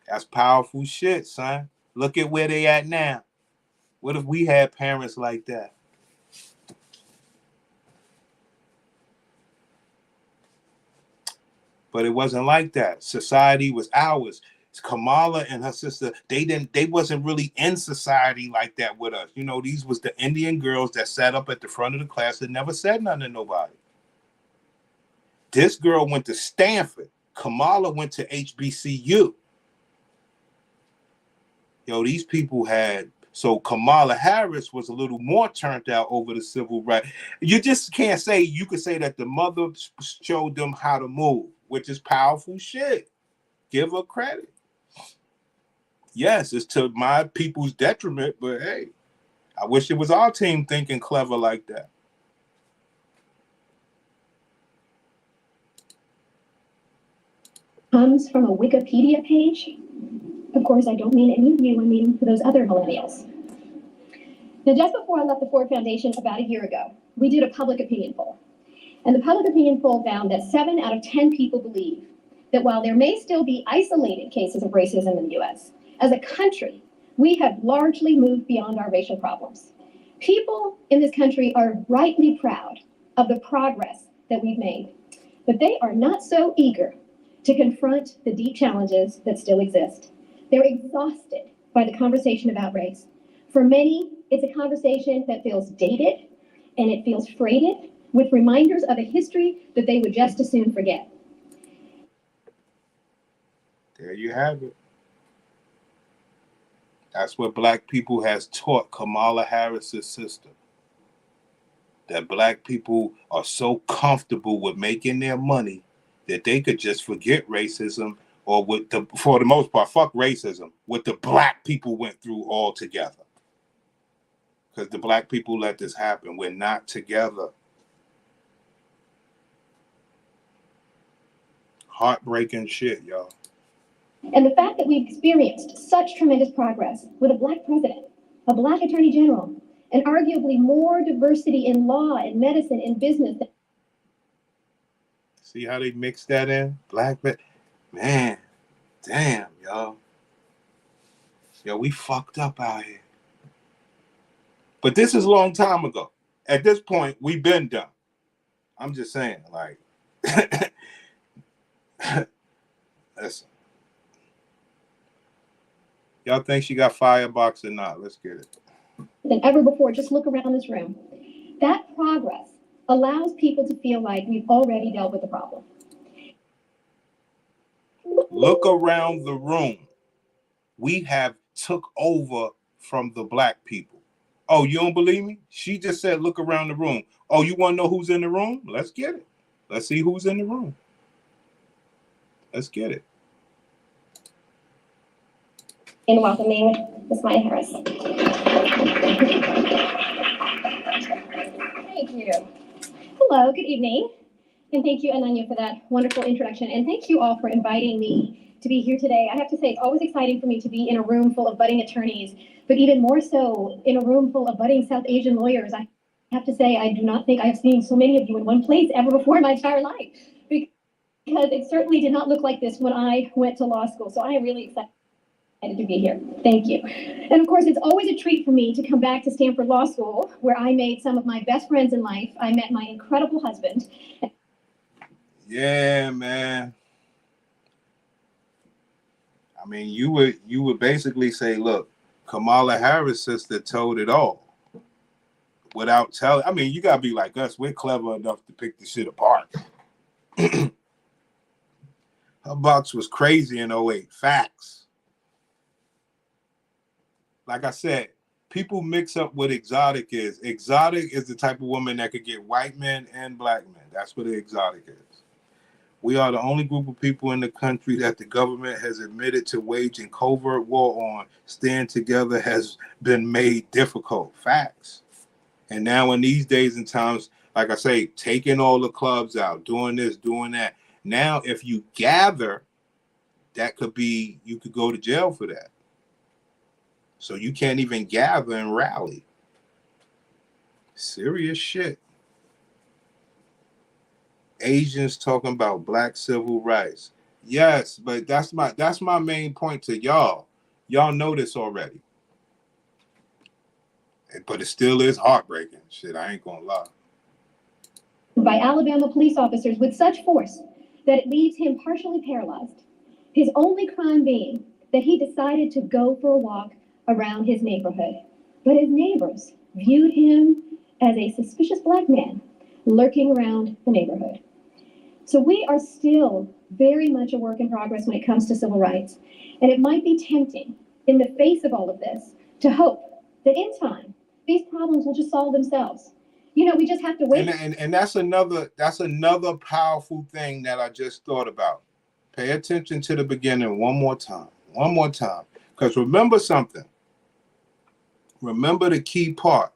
That's powerful shit, son. Look at where they at now. What if we had parents like that? But it wasn't like that. Society was ours. Kamala and her sister, they wasn't really in society like that with us. You know, these was the Indian girls that sat up at the front of the class that never said nothing to nobody. This girl went to Stanford. Kamala went to HBCU. These people had... So Kamala Harris was a little more turned out over the civil rights. You just can't say... You could say that the mother showed them how to move, which is powerful shit. Give her credit. Yes, it's to my people's detriment, but hey, I wish it was our team thinking clever like that. comes from a Wikipedia page. Of course, I don't mean any of you, I mean those other millennials. Now, just before I left the Ford Foundation about a year ago, we did a public opinion poll. And the public opinion poll found that 7 out of 10 people believe that while there may still be isolated cases of racism in the US, as a country, we have largely moved beyond our racial problems. People in this country are rightly proud of the progress that we've made, but they are not so eager to confront the deep challenges that still exist. They're exhausted by the conversation about race. For many, it's a conversation that feels dated and it feels freighted with reminders of a history that they would just as soon forget. There you have it. That's what Black people has taught Kamala Harris's sister. That Black people are so comfortable with making their money that they could just forget racism, or for the most part, fuck racism, what the Black people went through altogether. Because the Black people let this happen. We're not together. Heartbreaking shit, y'all. And the fact that we've experienced such tremendous progress with a Black president, a Black attorney general, and arguably more diversity in law and medicine and business. See how they mix that in? Black, man, damn, y'all. Yo, we fucked up out here. But this is a long time ago. At this point, we've been done. I'm just saying, like, listen. Y'all think she got firebox or not? Let's get it. Than ever before, just look around this room. That progress allows people to feel like we've already dealt with the problem. Look around the room. We have took over from the Black people. Oh, you don't believe me? She just said, look around the room. Oh, you want to know who's in the room? Let's get it. Let's see who's in the room. Let's get it. In welcoming Ms. Maya Harris. Thank you. Hello, good evening. And thank you, Ananya, for that wonderful introduction. And thank you all for inviting me to be here today. I have to say, it's always exciting for me to be in a room full of budding attorneys, but even more so in a room full of budding South Asian lawyers. I have to say, I do not think I have seen so many of you in one place ever before in my entire life, because it certainly did not look like this when I went to law school. So I am really excited to be here. Thank you. And of course, it's always a treat for me to come back to Stanford Law School, where I made some of my best friends in life. I met my incredible husband. Yeah, man. I mean, you would basically say, look, Kamala Harris' sister told it all without telling. I mean, you gotta be like us. We're clever enough to pick the shit apart. Her box was crazy in 08. Facts. Like I said, people mix up what exotic is. Exotic is the type of woman that could get white men and Black men. That's what the exotic is. We are the only group of people in the country that the government has admitted to waging covert war on. Stand together has been made difficult. Facts. And now in these days and times, like I say, taking all the clubs out, doing this, doing that. Now, if you gather, that could be, you could go to jail for that. So you can't even gather and rally. Serious shit. Asians talking about Black civil rights. Yes, but that's my main point to y'all. Y'all know this already. But it still is heartbreaking. Shit, I ain't gonna lie. By Alabama police officers with such force that it leaves him partially paralyzed. His only crime being that he decided to go for a walk around his neighborhood. But his neighbors viewed him as a suspicious Black man lurking around the neighborhood. So we are still very much a work in progress when it comes to civil rights. And it might be tempting in the face of all of this to hope that in time, these problems will just solve themselves. You know, we just have to wait. And that's another powerful thing that I just thought about. Pay attention to the beginning one more time. Because remember something. Remember the key part.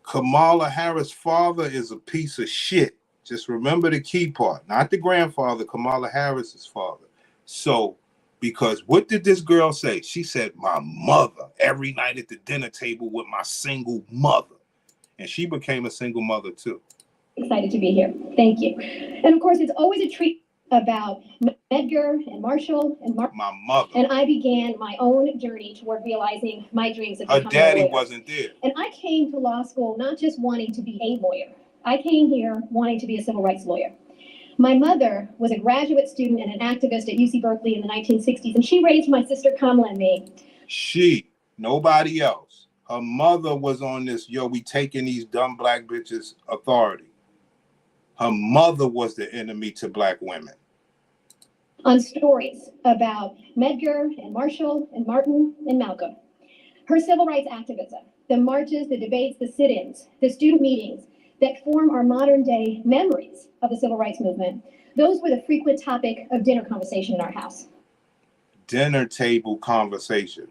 Kamala Harris' father is a piece of shit. Just remember the key part, not the grandfather, Kamala Harris's father. So, because what did this girl say? She said, my mother, every night at the dinner table with my single mother. And she became a single mother too. Excited to be here. Thank you. And of course, it's always a treat about Edgar and Marshall and my mother. And I began my own journey toward realizing my dreams of becoming her daddy a lawyer. Wasn't there. And I came to law school not just wanting to be a lawyer. I came here wanting to be a civil rights lawyer. My mother was a graduate student and an activist at UC Berkeley in the 1960s, and she raised my sister Kamala and me. She, nobody else. Her mother was on this, yo, we taking these dumb black bitches authority. Her mother was the enemy to black women. On stories about Medgar and Marshall and Martin and Malcolm. Her civil rights activism, the marches, the debates, the sit-ins, the student meetings that form our modern day memories of the civil rights movement, those were the frequent topic of dinner conversation in our house. Dinner table conversations.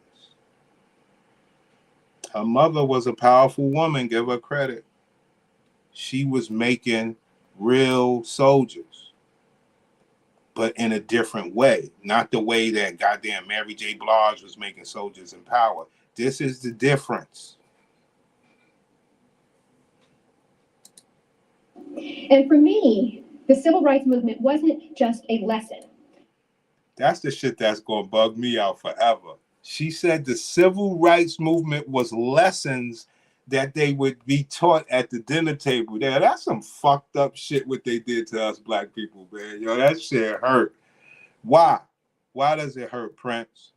Her mother was a powerful woman, give her credit. She was making real soldiers, but in a different way. Not the way that goddamn Mary J. Blige was making soldiers in power. This is the difference. And for me, the civil rights movement wasn't just a lesson. That's the shit that's gonna bug me out forever. She said the civil rights movement was lessons that they would be taught at the dinner table. Now, that's some fucked up shit what they did to us black people, man. Yo, that shit hurt. Why? Why does it hurt, Prince?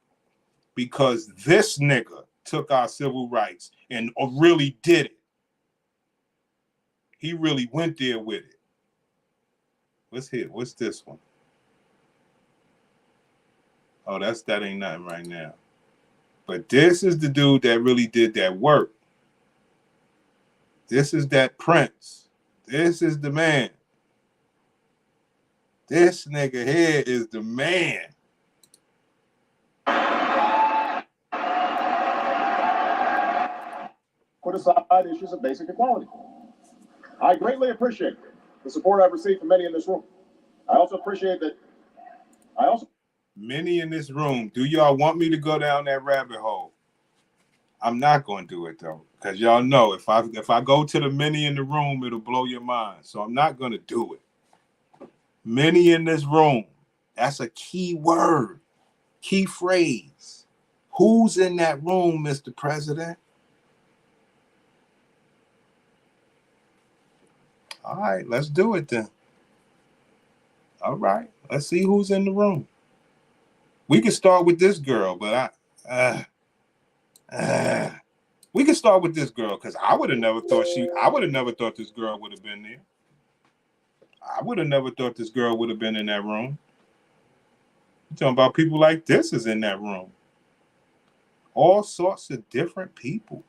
Because this nigga took our civil rights and really did it. He really went there with it. What's here? What's this one? Oh, that ain't nothing right now. But this is the dude that really did that work. This is that Prince. This is the man. This nigga here is the man. Put aside issues of basic equality. I greatly appreciate the support I've received from many in this room. I also appreciate that. Many in this room, do y'all want me to go down that rabbit hole? I'm not going to do it though, because y'all know if I go to the many in the room, it'll blow your mind. So I'm not going to do it. Many in this room, that's a key word, key phrase. Who's in that room, Mr. President? All right, let's do it then. All right, let's see who's in the room. We can start with this girl, but we can start with this girl because I would have never thought this girl would have been there. I would have never thought this girl would have been in that room. You're talking about people like this is in that room. All sorts of different people.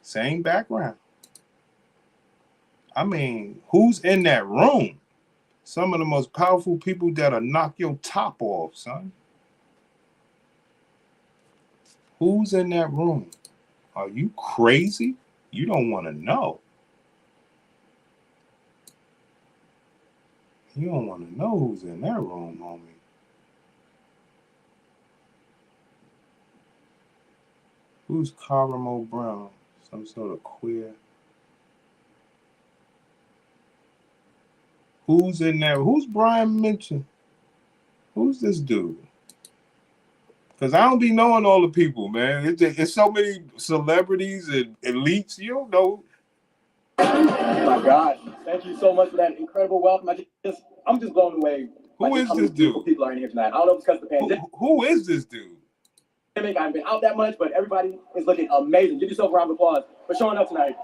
Same background. I mean, who's in that room? Some of the most powerful people that'll knock your top off, son. Who's in that room? Are you crazy? You don't want to know. You don't want to know who's in that room, homie. Who's Caramo Brown? Some sort of queer. Who's in there? Who's Brian Mitchell? Who's this dude? Because I don't be knowing all the people, man. It's so many celebrities and elites. You don't know. Oh my God. Thank you so much for that incredible welcome. I'm just blown away. Who is this dude? People are in here tonight. I don't know if it's because of the pandemic. Who is this dude? I haven't been out that much, but everybody is looking amazing. Give yourself a round of applause for showing up tonight.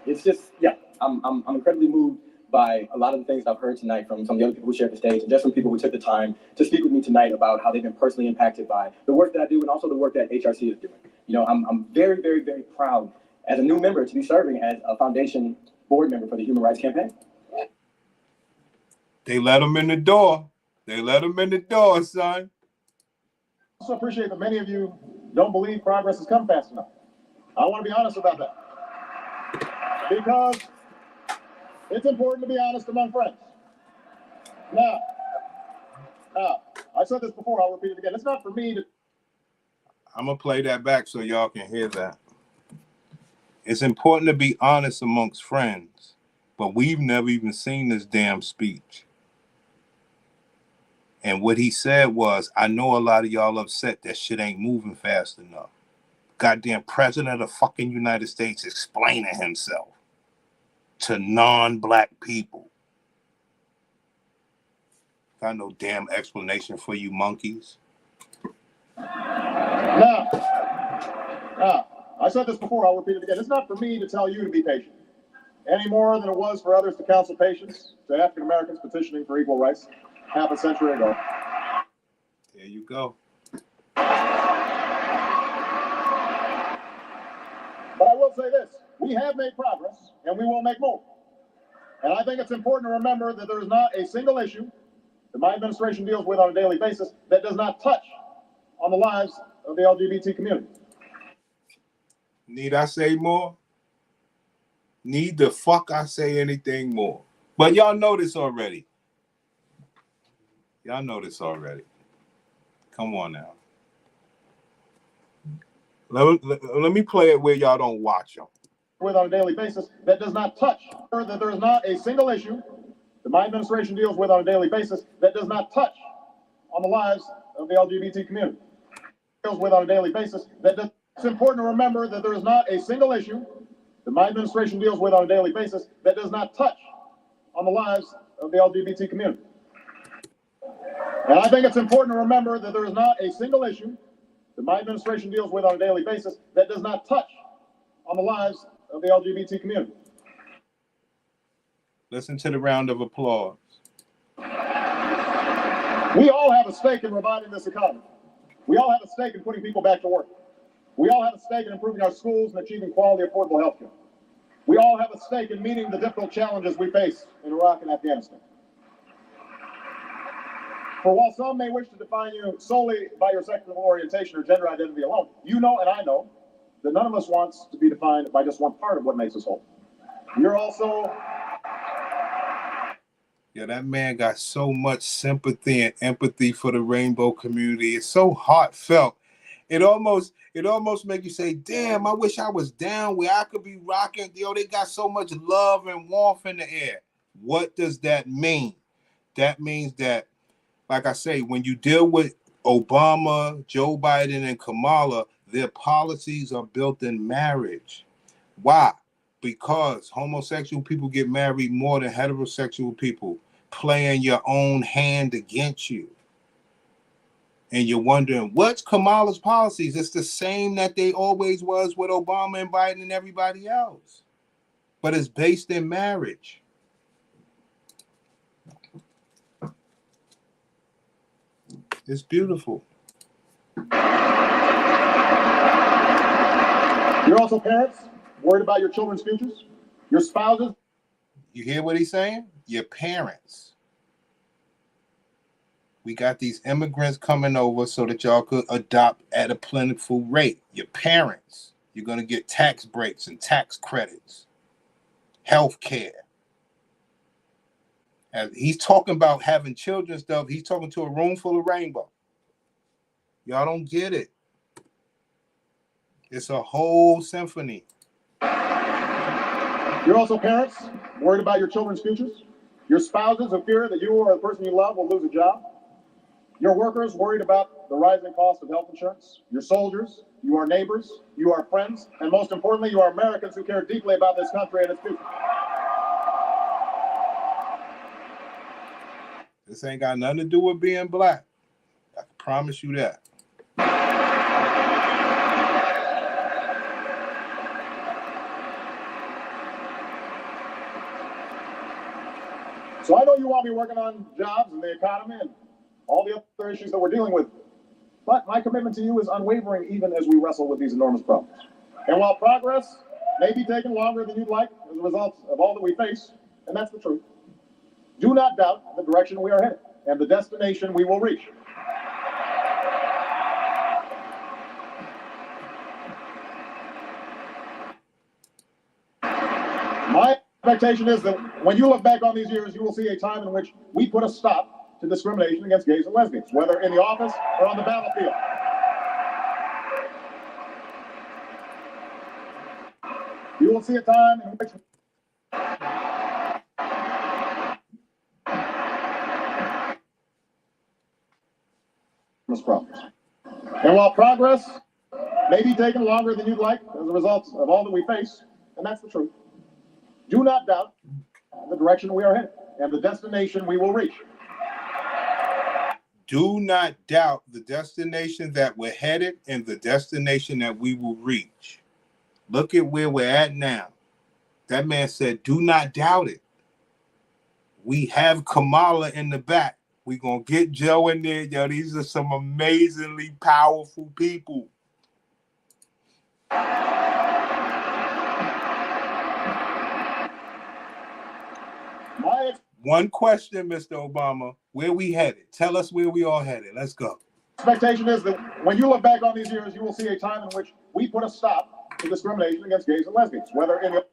It's just, yeah, I'm incredibly moved by a lot of the things I've heard tonight from some of the other people who shared the stage, and just from people who took the time to speak with me tonight about how they've been personally impacted by the work that I do and also the work that HRC is doing. You know, I'm very, very, very proud as a new member to be serving as a foundation board member for the Human Rights Campaign. They let him in the door. They let him in the door, son. I also appreciate that many of you don't believe progress has come fast enough. I want to be honest about that. because it's important to be honest among friends. Now, I said this before, I'll repeat it again. It's not for me to... I'm going to play that back so y'all can hear that. It's important to be honest amongst friends, but we've never even seen this damn speech. And what he said was, I know a lot of y'all upset that shit ain't moving fast enough. Goddamn president of the fucking United States explaining himself to non-black people. Got no damn explanation for you monkeys. Now, I said this before, I'll repeat it again. It's not for me to tell you to be patient, any more than it was for others to counsel patience to African Americans petitioning for equal rights half a century ago. There you go. But I will say this, we have made progress and we will make more. And I think it's important to remember that there is not a single issue that my administration deals with on a daily basis that does not touch on the lives of the LGBT community. Need I say more? Need the fuck I say anything more? But y'all know this already. Y'all know this already. Come on now. Let me play it where y'all don't watch them. With on a daily basis that does not touch, that there is not a single issue that my administration deals with on a daily basis that does not touch on the lives of the LGBT community. Deals with on a daily basis it's important to remember that there is not a single issue that my administration deals with on a daily basis that does not touch on the lives of the LGBT community. And I think it's important to remember that there is not a single issue that my administration deals with on a daily basis that does not touch on the lives of the LGBT community. Listen to the round of applause. We all have a stake in reviving this economy. We all have a stake in putting people back to work. We all have a stake in improving our schools and achieving quality, affordable health care. We all have a stake in meeting the difficult challenges we face in Iraq and Afghanistan. For while some may wish to define you solely by your sexual orientation or gender identity alone, you know and I know that none of us wants to be defined by just one part of what makes us whole. You're also... Yeah, that man got so much sympathy and empathy for the rainbow community. It's so heartfelt. It almost make you say, damn, I wish I was down where I could be rocking. Yo, they got so much love and warmth in the air. What does that mean? That means that, like I say, when you deal with Obama, Joe Biden, and Kamala, their policies are built in marriage. Why? Because homosexual people get married more than heterosexual people, playing your own hand against you. And you're wondering, what's Kamala's policies? It's the same that they always was with Obama and Biden and everybody else. But it's based in marriage. It's beautiful. You're also parents, worried about your children's futures, your spouses. You hear what he's saying? Your parents. We got these immigrants coming over so that y'all could adopt at a plentiful rate. Your parents, you're going to get tax breaks and tax credits, health care. And he's talking about having children stuff. He's talking to a room full of rainbow. Y'all don't get it. It's a whole symphony. You're also parents, worried about your children's futures. Your spouses who fear that you or the person you love will lose a job. Your workers worried about the rising cost of health insurance. Your soldiers, you are neighbors, you are friends, and most importantly, you are Americans who care deeply about this country and its future. This ain't got nothing to do with being black. I can promise you that. So I know you want me working on jobs and the economy and all the other issues that we're dealing with. But my commitment to you is unwavering even as we wrestle with these enormous problems. And while progress may be taking longer than you'd like as a result of all that we face, and that's the truth, do not doubt the direction we are headed and the destination we will reach. Expectation is that when you look back on these years, you will see a time in which we put a stop to discrimination against gays and lesbians, whether in the office or on the battlefield. You will see a time in which problems. And while progress may be taking longer than you'd like as a result of all that we face, and that's the truth, do not doubt the direction we are headed and the destination we will reach. Do not doubt the destination that we're headed and the destination that we will reach. Look at where we're at now. That man said, do not doubt it. We have Kamala in the back. We're going to get Joe in there. Yo, these are some amazingly powerful people. One question, Mr. Obama. Where we headed? Tell us where we all headed. Let's go. Expectation is that when you look back on these years, you will see a time in which we put a stop to discrimination against gays and lesbians, whether in the...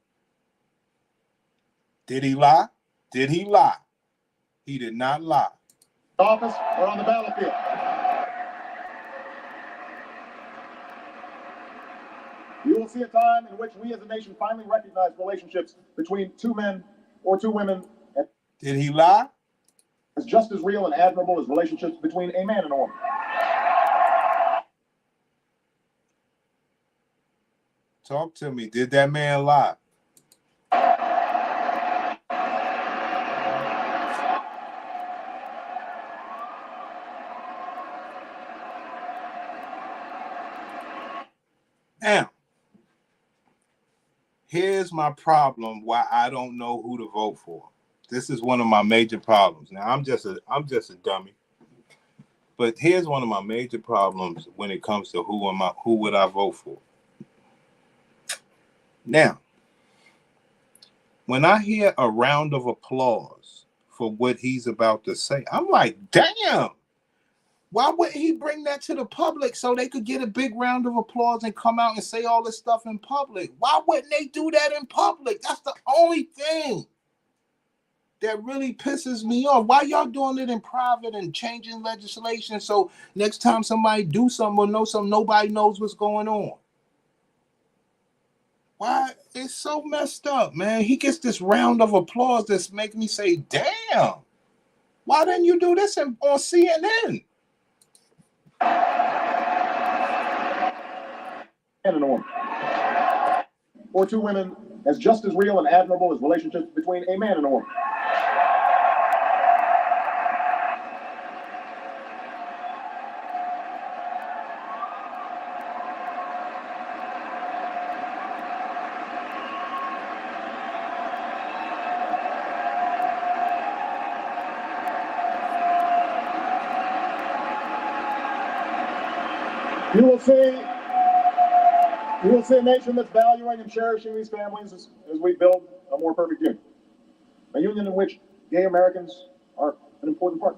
Did he lie? Did he lie? He did not lie. Office or on the battlefield. You will see a time in which we as a nation finally recognize relationships between two men or two women. Did he lie? As just as real and admirable as relationships between a man and a woman. Talk to me. Did that man lie? Now, here's my problem why I don't know who to vote for. This is one of my major problems. Now, I'm just a dummy. But here's one of my major problems when it comes to who would I vote for. Now, when I hear a round of applause for what he's about to say, I'm like, damn. Why wouldn't he bring that to the public so they could get a big round of applause and come out and say all this stuff in public? Why wouldn't they do that in public? That's the only thing that really pisses me off. Why y'all doing it in private and changing legislation so next time somebody do something or know something, nobody knows what's going on? Why? It's so messed up, man. He gets this round of applause that's making me say, damn, why didn't you do this on CNN? And a woman. Or two women as just as real and admirable as relationships between a man and a woman. You will see a nation that's valuing and cherishing these families as we build a more perfect union. A union in which gay Americans are an important part.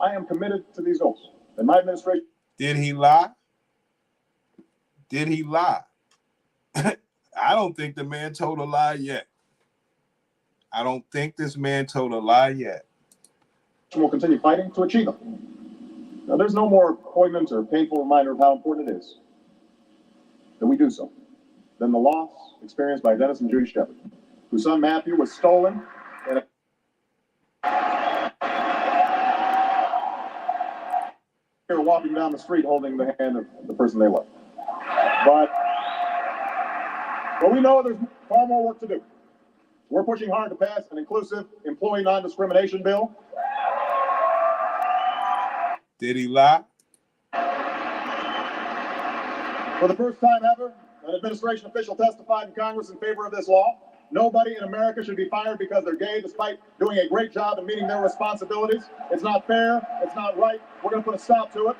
I am committed to these goals. And my administration... Did he lie? Did he lie? I don't think the man told a lie yet. I don't think this man told a lie yet. We'll continue fighting to achieve them. Now, there's no more poignant or painful reminder of how important it is that we do so than the loss experienced by Dennis and Judy Shepard, whose son Matthew was stolen and they were walking down the street holding the hand of the person they loved. But we know there's far more work to do. We're pushing hard to pass an inclusive employee non-discrimination bill. Did he lie? For the first time ever, an administration official testified in Congress in favor of this law. Nobody in America should be fired because they're gay, despite doing a great job in meeting their responsibilities. It's not fair. It's not right. We're going to put a stop to it.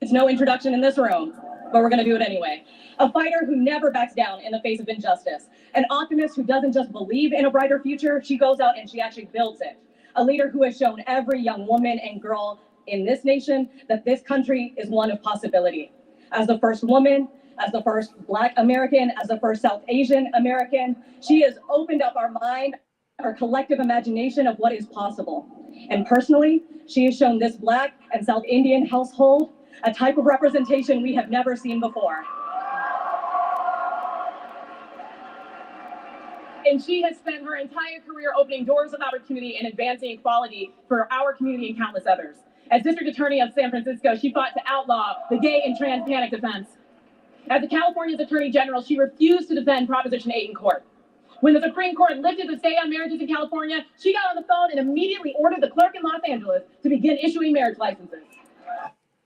It's no introduction in this room, but we're going to do it anyway. A fighter who never backs down in the face of injustice. An optimist who doesn't just believe in a brighter future, she goes out and she actually builds it. A leader who has shown every young woman and girl in this nation that this country is one of possibility. As the first woman, as the first Black American, as the first South Asian American, she has opened up our mind, our collective imagination of what is possible. And personally, she has shown this Black and South Indian household a type of representation we have never seen before. And she has spent her entire career opening doors of opportunity and advancing equality for our community and countless others. As District Attorney of San Francisco, she fought to outlaw the gay and trans panic defense. As the California's Attorney General, she refused to defend Proposition 8 in court. When the Supreme Court lifted the stay on marriages in California, she got on the phone and immediately ordered the clerk in Los Angeles to begin issuing marriage licenses.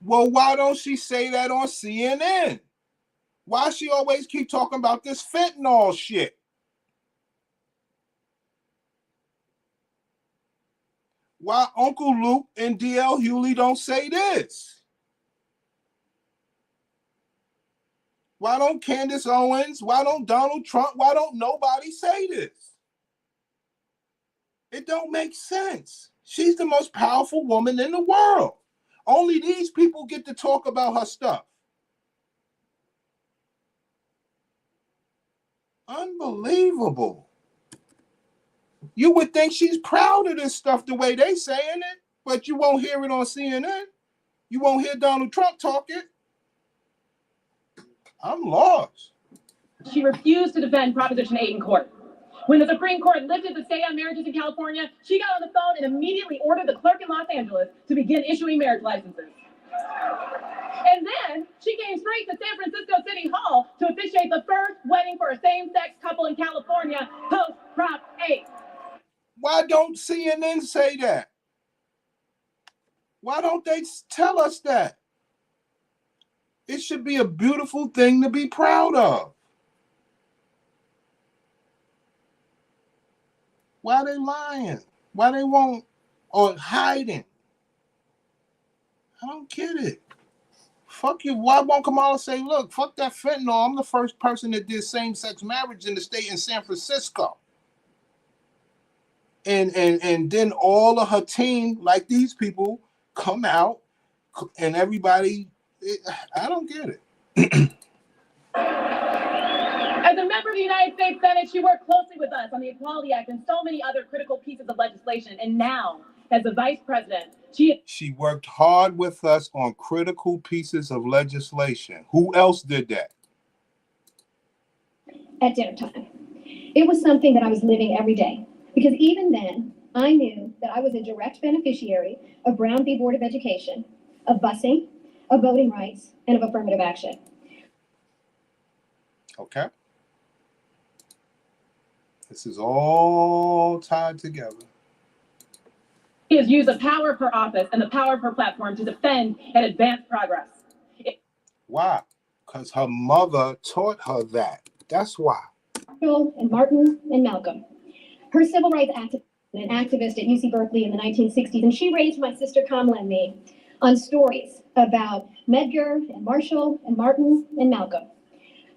Well, why don't she say that on CNN? Why she always keep talking about this fentanyl shit? Why Uncle Luke and D.L. Hewley don't say this? Why don't Candace Owens? Why don't Donald Trump? Why don't nobody say this? It don't make sense. She's the most powerful woman in the world. Only these people get to talk about her stuff. Unbelievable. You would think she's proud of this stuff the way they saying it, but you won't hear it on CNN. You won't hear Donald Trump talk it. I'm lost. She refused to defend Proposition 8 in court. When the Supreme Court lifted the stay on marriages in California, she got on the phone and immediately ordered the clerk in Los Angeles to begin issuing marriage licenses. And then she came straight to San Francisco City Hall to officiate the first wedding for a same-sex couple in California post-Prop 8. Why don't CNN say that? Why don't they tell us that? It should be a beautiful thing to be proud of. Why are they lying? Why they won't, or hiding? I don't get it. Fuck you. Why won't Kamala say, look, fuck that fentanyl. I'm the first person that did same-sex marriage in the state in San Francisco. And then all of her team, like these people, come out and everybody, I don't get it. As a member of the United States Senate, she worked closely with us on the Equality Act and so many other critical pieces of legislation. And now, as the vice president, she worked hard with us on critical pieces of legislation. Who else did that? At dinner time. It was something that I was living every day. Because even then, I knew that I was a direct beneficiary of Brown v. Board of Education, of busing, of voting rights, and of affirmative action. Okay. This is all tied together. She has used the power of her office and the power of her platform to defend and advance progress. Why? Because her mother taught her that. That's why. And Martin and Malcolm. Her civil rights activist, an activist at UC Berkeley in the 1960s, and she raised my sister Kamala and me on stories about Medgar and Marshall and Martin and Malcolm.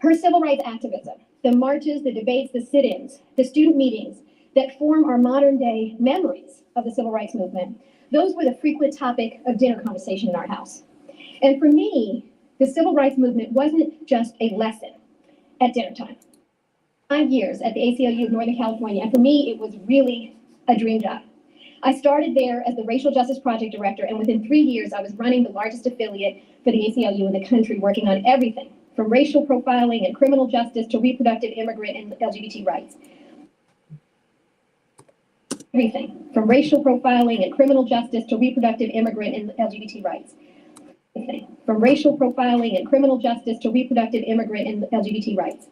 Her civil rights activism, the marches, the debates, the sit-ins, the student meetings that form our modern day memories of the civil rights movement, those were the frequent topic of dinner conversation in our house. And for me, the civil rights movement wasn't just a lesson at dinner time. 5 years at the ACLU of Northern California, and for me, it was really a dream job. I started there as the Racial Justice Project Director, and within 3 years, I was running the largest affiliate for the ACLU in the country, working on everything from racial profiling and criminal justice to reproductive, immigrant, and LGBT rights. Everything from racial profiling and criminal justice to reproductive, immigrant, and LGBT rights. Everything from racial profiling and criminal justice to reproductive, immigrant, and LGBT rights.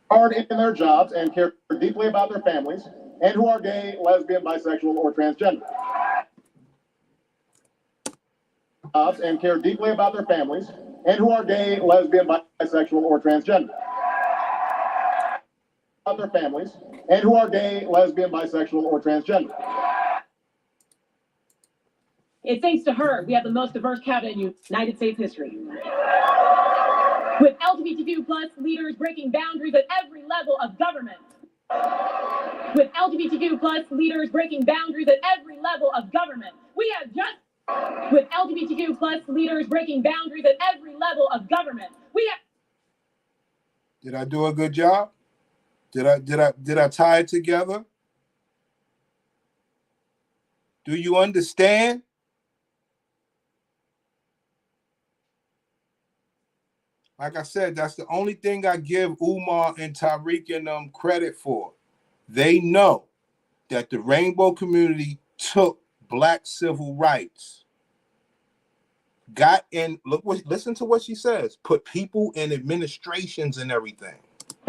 Hard in their jobs and care deeply about their families, and who are gay, lesbian, bisexual, or transgender. Jobs and care deeply about their families, and who are gay, lesbian, bisexual, or transgender. About their families, and who are gay, lesbian, bisexual, or transgender. It's thanks to her we have the most diverse cabinet in United States history. With LGBTQ plus leaders breaking boundaries at every level of government. With LGBTQ plus leaders breaking boundaries at every level of government, we have just. With LGBTQ plus leaders breaking boundaries at every level of government, we have. Did I do a good job? Did I tie it together? Do you understand? Like I said, that's the only thing I give Umar and Tariq and them credit for. They know that the rainbow community took black civil rights, got in, listen to what she says, put people in administrations and everything.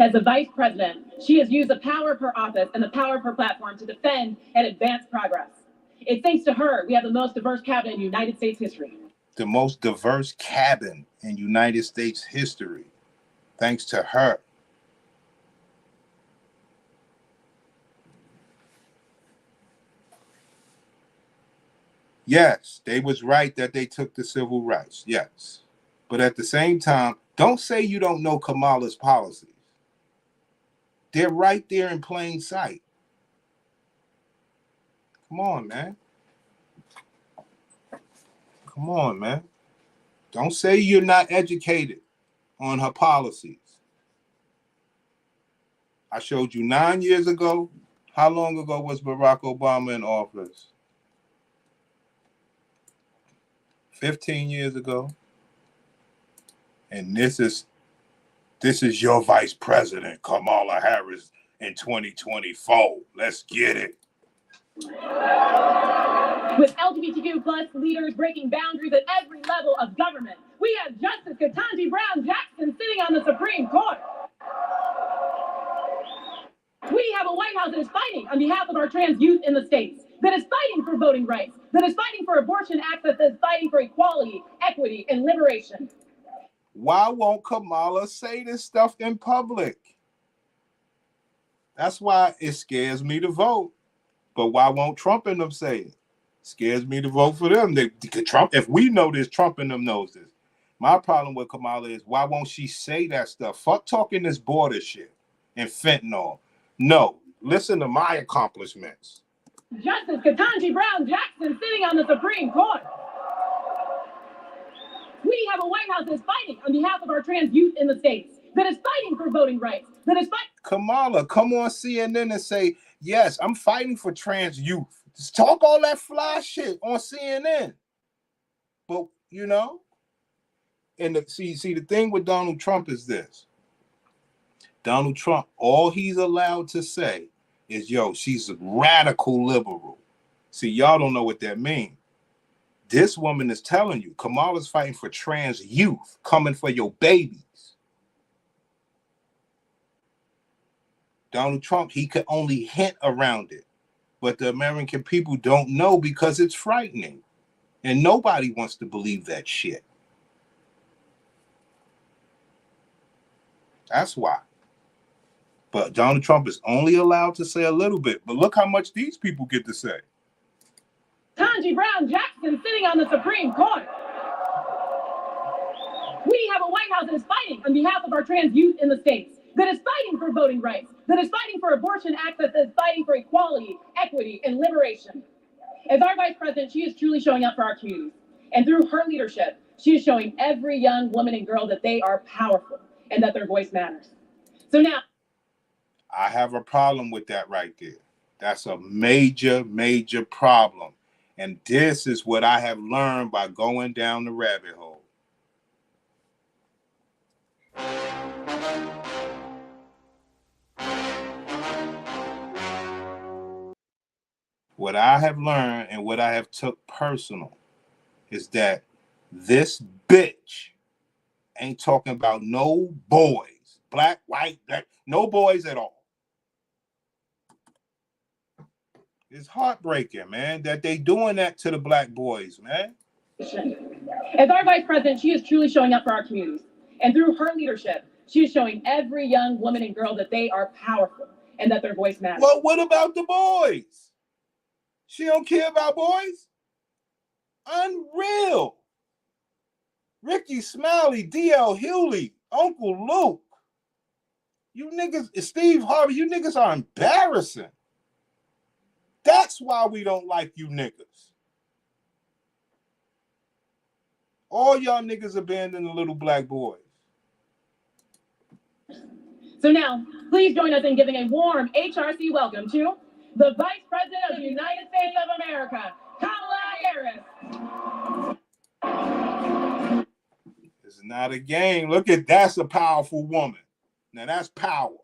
As a vice president, she has used the power of her office and the power of her platform to defend and advance progress. It's thanks to her we have the most diverse cabinet in United States history. The most diverse cabinet in United States history, thanks to her. Yes, they was right that they took the civil rights. Yes. But at the same time, don't say you don't know Kamala's policies. They're right there in plain sight. Come on, man. Come on, man. Don't say you're not educated on her policies. I showed you 9 years ago. How long ago was Barack Obama in office? 15 years ago. And this is your vice president, Kamala Harris, in 2024. Let's get it. With LGBTQ plus leaders breaking boundaries at every level of government, we have Justice Ketanji Brown Jackson sitting on the Supreme Court. We have a White House that is fighting on behalf of our trans youth in the states, that is fighting for voting rights, that is fighting for abortion access, that is fighting for equality, equity, and liberation. Why won't Kamala say this stuff in public? That's why it scares me to vote. But why won't Trump and them say it? Scares me to vote for them. Trump, if we know this, Trump and them knows this. My problem with Kamala is why won't she say that stuff? Fuck talking this border shit and fentanyl. No, listen to my accomplishments. Justice Ketanji Brown Jackson sitting on the Supreme Court. We have a White House that is fighting on behalf of our trans youth in the states, that is fighting for voting rights, that is fighting. Kamala, come on CNN and say, yes, I'm fighting for trans youth. Just talk all that fly shit on CNN. But, you know, and see, the thing with Donald Trump is this. Donald Trump, all he's allowed to say is, yo, she's a radical liberal. See, y'all don't know what that means. This woman is telling you, Kamala's fighting for trans youth, coming for your babies. Donald Trump, he could only hint around it. But the American people don't know because it's frightening. And nobody wants to believe that shit. That's why. But Donald Trump is only allowed to say a little bit. But look how much these people get to say. Ketanji Brown Jackson sitting on the Supreme Court. We have a White House that is fighting on behalf of our trans youth in the states, that is fighting for voting rights, that is fighting for abortion access, that is fighting for equality, equity, and liberation. As our vice president, she is truly showing up for our communities. And through her leadership, she is showing every young woman and girl that they are powerful and that their voice matters. So now, I have a problem with that right there. That's a major, major problem. And this is what I have learned by going down the rabbit hole. What I have learned and what I have took personal is that this bitch ain't talking about no boys, black, white, no boys at all. It's heartbreaking, man, that they doing that to the black boys, man. as our vice president, she is truly showing up for our communities. And through her leadership, she is showing every young woman and girl that they are powerful and that their voice matters. Well, what about the boys? She don't care about boys? Unreal. Ricky Smiley, D.L. Hewley, Uncle Luke. You niggas, Steve Harvey, you niggas are embarrassing. That's why we don't like you niggas. All y'all niggas abandon the little black boys. So now, please join us in giving a warm HRC welcome to the Vice President of the United States of America, Kamala Harris. It's not a game. Look at that's a powerful woman. Now that's power.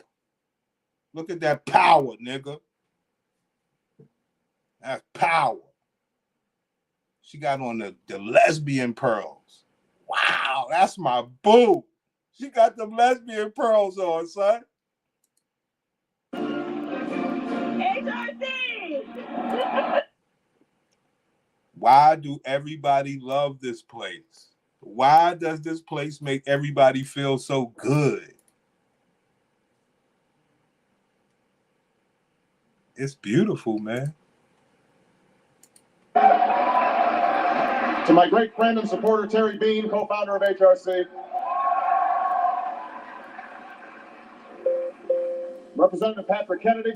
Look at that power, nigga. That's power. She got on the lesbian pearls. Wow, that's my boo. She got the lesbian pearls on, son. HRC! Why do everybody love this place? Why does this place make everybody feel so good? It's beautiful, man. To my great friend and supporter, Terry Bean, co-founder of HRC. Representative Patrick Kennedy.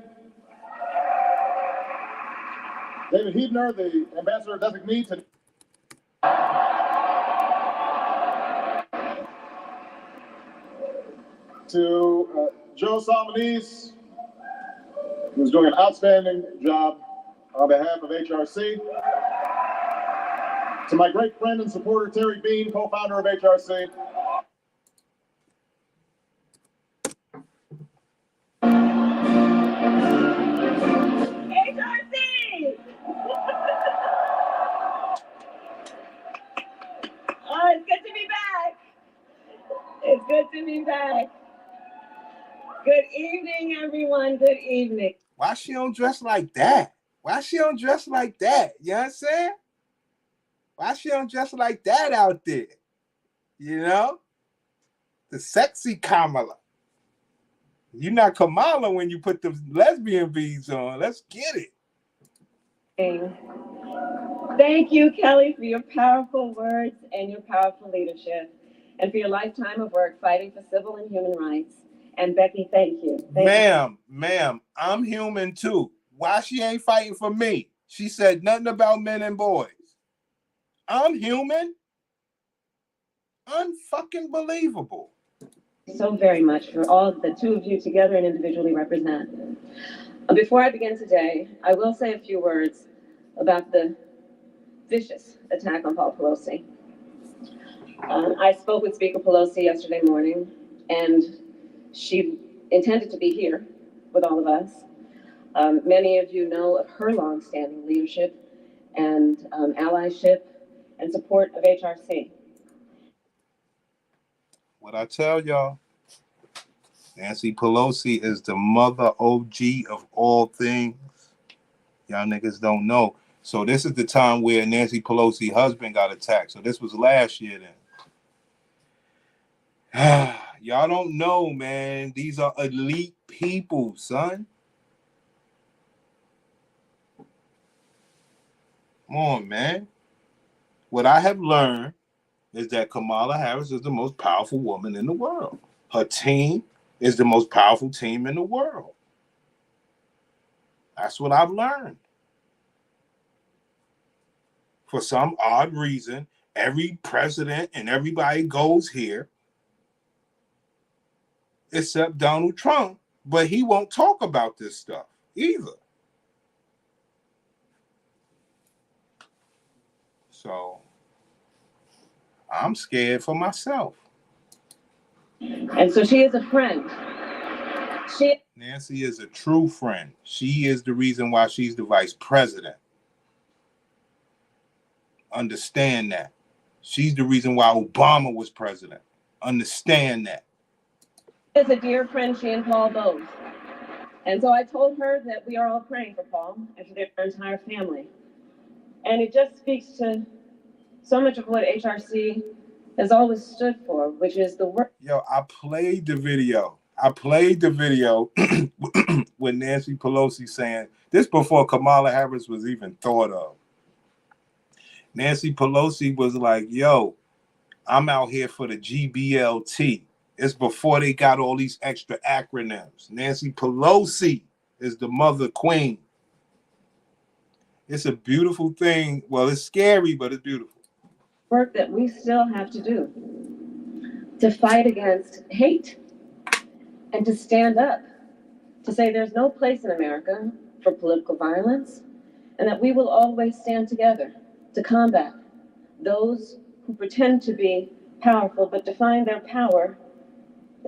David Hebner, the ambassador designee to Joe Salmonese, who's doing an outstanding job on behalf of HRC. To my great friend and supporter, Terry Bean, co-founder of HRC. HRC! Oh, it's good to be back. It's good to be back. Good evening, everyone. Good evening. Why she don't dress like that? Why she don't dress like that? You know what I'm saying? Why she don't dress like that out there? You know? The sexy Kamala. You're not Kamala when you put the lesbian beads on. Let's get it. Thank you, Kelly, for your powerful words and your powerful leadership, and for your lifetime of work fighting for civil and human rights. And Becky, thank you. Ma'am, I'm human too. Why she ain't fighting for me? She said nothing about men and boys. I'm human. Unfucking believable. So very much for all the two of you together and individually represent. Before I begin today, I will say a few words about the vicious attack on Paul Pelosi. I spoke with Speaker Pelosi yesterday morning, and she intended to be here with all of us. Many of you know of her longstanding leadership and allyship and support of HRC. What I tell y'all, Nancy Pelosi is the mother OG of all things. Y'all niggas don't know. So this is the time where Nancy Pelosi's husband got attacked. So this was last year then. Y'all don't know, man. These are elite people, son. Come on, man. What I have learned is that Kamala Harris is the most powerful woman in the world. Her team is the most powerful team in the world. That's what I've learned. For some odd reason, every president and everybody goes here except Donald Trump, but he won't talk about this stuff either. So I'm scared for myself. And so she is a friend. Nancy is a true friend. She is the reason why she's the vice president. Understand that. She's the reason why Obama was president. Understand that. Is a dear friend, she and Paul both. And so I told her that we are all praying for Paul and for their entire family. And it just speaks to so much of what HRC has always stood for, which is the work. Yo, I played the video with Nancy Pelosi saying, this before Kamala Harris was even thought of. Nancy Pelosi was like, yo, I'm out here for the GBLT. It's before they got all these extra acronyms. Nancy Pelosi is the mother queen. It's a beautiful thing. Well, it's scary, but it's beautiful. Work that we still have to do to fight against hate and to stand up, to say there's no place in America for political violence, and that we will always stand together to combat those who pretend to be powerful but define their power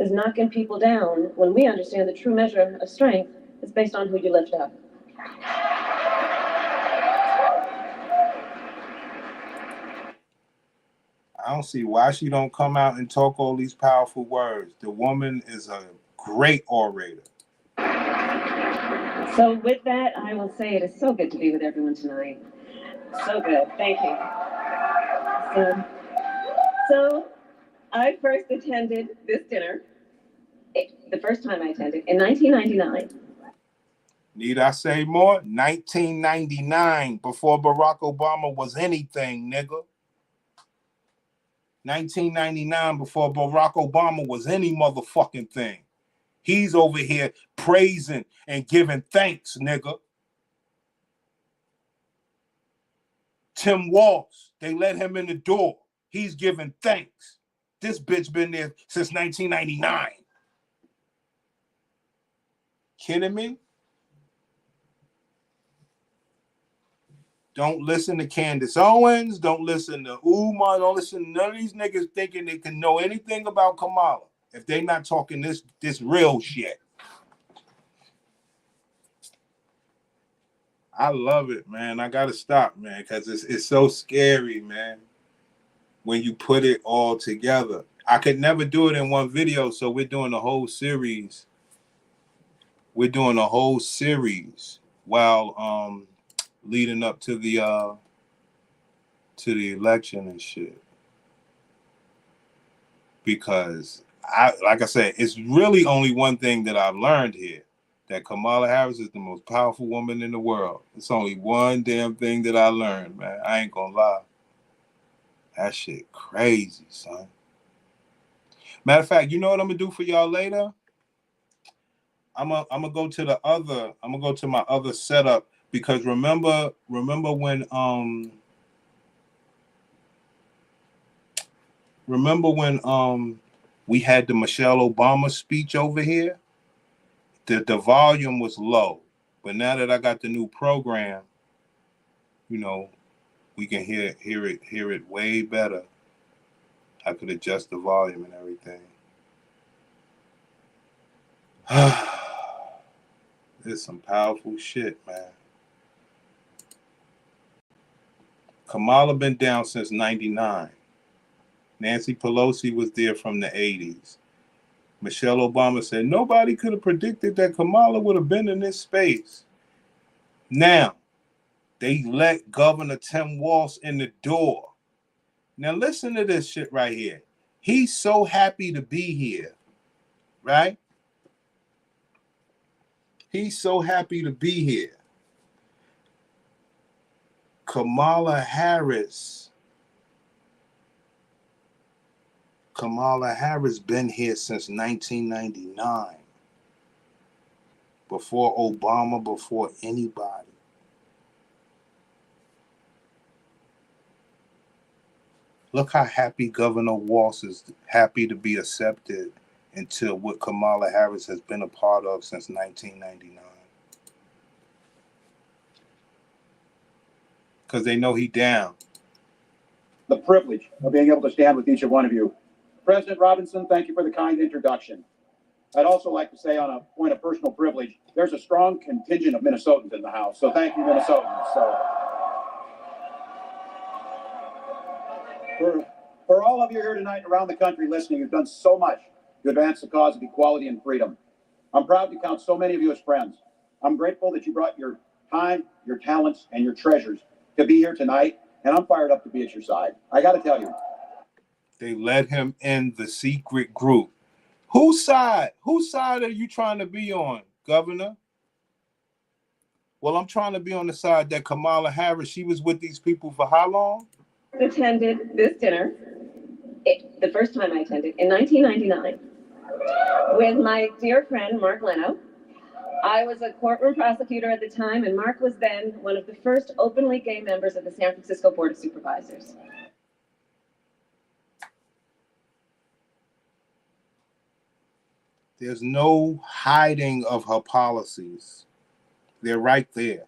as knocking people down when we understand the true measure of strength is based on who you lift up. I don't see why she don't come out and talk all these powerful words. The woman is a great orator. So with that, I will say it is so good to be with everyone tonight. So good. Thank you. So I first attended this dinner, the first time I attended, in 1999. Need I say more? 1999, before Barack Obama was anything, nigga. 1999, before Barack Obama was any motherfucking thing. He's over here praising and giving thanks, nigga. Tim Walz, they let him in the door. He's giving thanks. This bitch been there since 1999. Kidding me? Don't listen to Candace Owens. Don't listen to Umar. Don't listen to none of these niggas thinking they can know anything about Kamala if they not talking this real shit. I love it, man. I gotta stop, man, because it's so scary, man, when you put it all together. I could never do it in one video, so we're doing a whole series. We're doing a whole series while leading up to the election and shit. Because like I said, it's really only one thing that I've learned here, that Kamala Harris is the most powerful woman in the world. It's only one damn thing that I learned, man. I ain't gonna lie. That shit crazy, son. Matter of fact, you know what I'm gonna do for y'all later? I'm gonna go to my other setup, because remember when we had the Michelle Obama speech over here? The volume was low, but now that I got the new program, you know, we can hear it way better. I could adjust the volume and everything. It's some powerful shit, man. Kamala been down since 99. Nancy Pelosi was there from the 80s. Michelle Obama said nobody could have predicted that Kamala would have been in this space. Now, they let Governor Tim Walz in the door. Now listen to this shit right here. He's so happy to be here, right? He's so happy to be here. Kamala Harris been here since 1999. Before Obama, before anybody. Look how happy Governor Walz is, happy to be accepted into what Kamala Harris has been a part of since 1999. Because they know he down. The privilege of being able to stand with each one of you. President Robinson, thank you for the kind introduction. I'd also like to say, on a point of personal privilege, there's a strong contingent of Minnesotans in the House. So thank you, Minnesotans. For all of you here tonight around the country listening, you've done so much to advance the cause of equality and freedom. I'm proud to count so many of you as friends. I'm grateful that you brought your time, your talents, and your treasures to be here tonight, and I'm fired up to be at your side. I got to tell you. They let him in the secret group. Whose side are you trying to be on, Governor? Well, I'm trying to be on the side that Kamala Harris, she was with these people for how long? Attended this dinner, the first time I attended, in 1999. with my dear friend, Mark Leno. I was a courtroom prosecutor at the time, and Mark was then one of the first openly gay members of the San Francisco Board of Supervisors. There's no hiding of her policies. They're right there.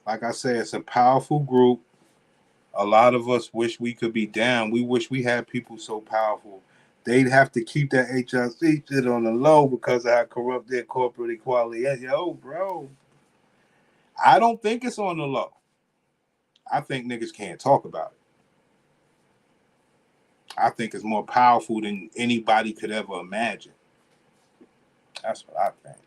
Like I said, it's a powerful group. A lot of us wish we could be down. We wish we had people so powerful. They'd have to keep that HRC shit on the low because of how corrupt their corporate equality is. Yo, bro. I don't think it's on the low. I think niggas can't talk about it. I think it's more powerful than anybody could ever imagine. That's what I think.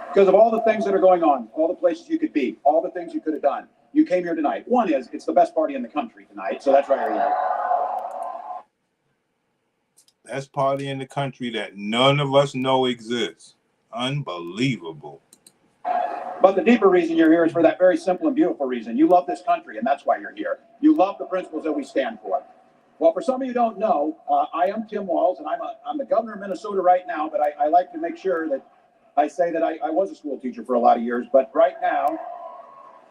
Because of all the things that are going on, all the places you could be, all the things you could have done, you came here tonight. One is, it's the best party in the country tonight, so that's why you're here. Best party in the country that none of us know exists. Unbelievable. But the deeper reason you're here is for that very simple and beautiful reason. You love this country, and that's why you're here. You love the principles that we stand for. Well, for some of you who don't know, I am Tim Walz, and I'm the governor of Minnesota right now, but I like to make sure that I say that I was a school teacher for a lot of years, but right now,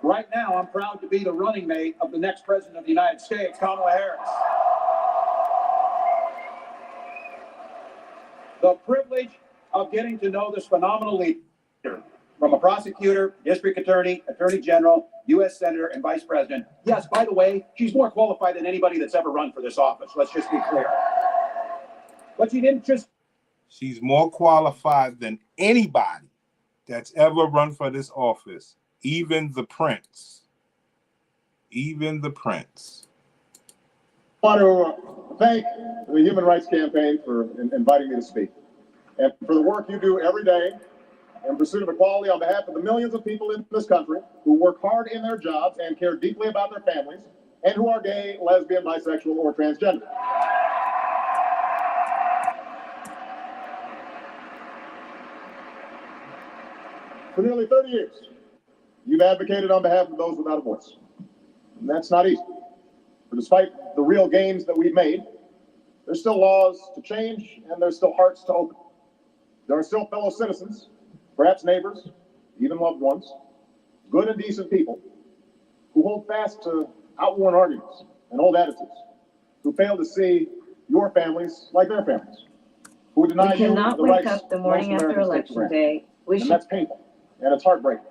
I'm proud to be the running mate of the next president of the United States, Kamala Harris. The privilege of getting to know this phenomenal leader, from a prosecutor, district attorney, attorney general, U.S. senator, and vice president. Yes, by the way, she's more qualified than anybody that's ever run for this office. Let's just be clear. But she didn't just... She's more qualified than anybody that's ever run for this office. Even the prince. Even the prince. I want to thank the Human Rights Campaign for inviting me to speak, and for the work you do every day in pursuit of equality on behalf of the millions of people in this country who work hard in their jobs and care deeply about their families, and who are gay, lesbian, bisexual, or transgender. For nearly 30 years, you've advocated on behalf of those without a voice. And that's not easy. For despite the real gains that we've made, there's still laws to change, and there's still hearts to open. There are still fellow citizens, perhaps neighbors, even loved ones, good and decent people, who hold fast to outworn arguments and old attitudes, who fail to see your families like their families, who deny you the rights We cannot wake up the morning after Election Day. And that's painful, and it's heartbreaking.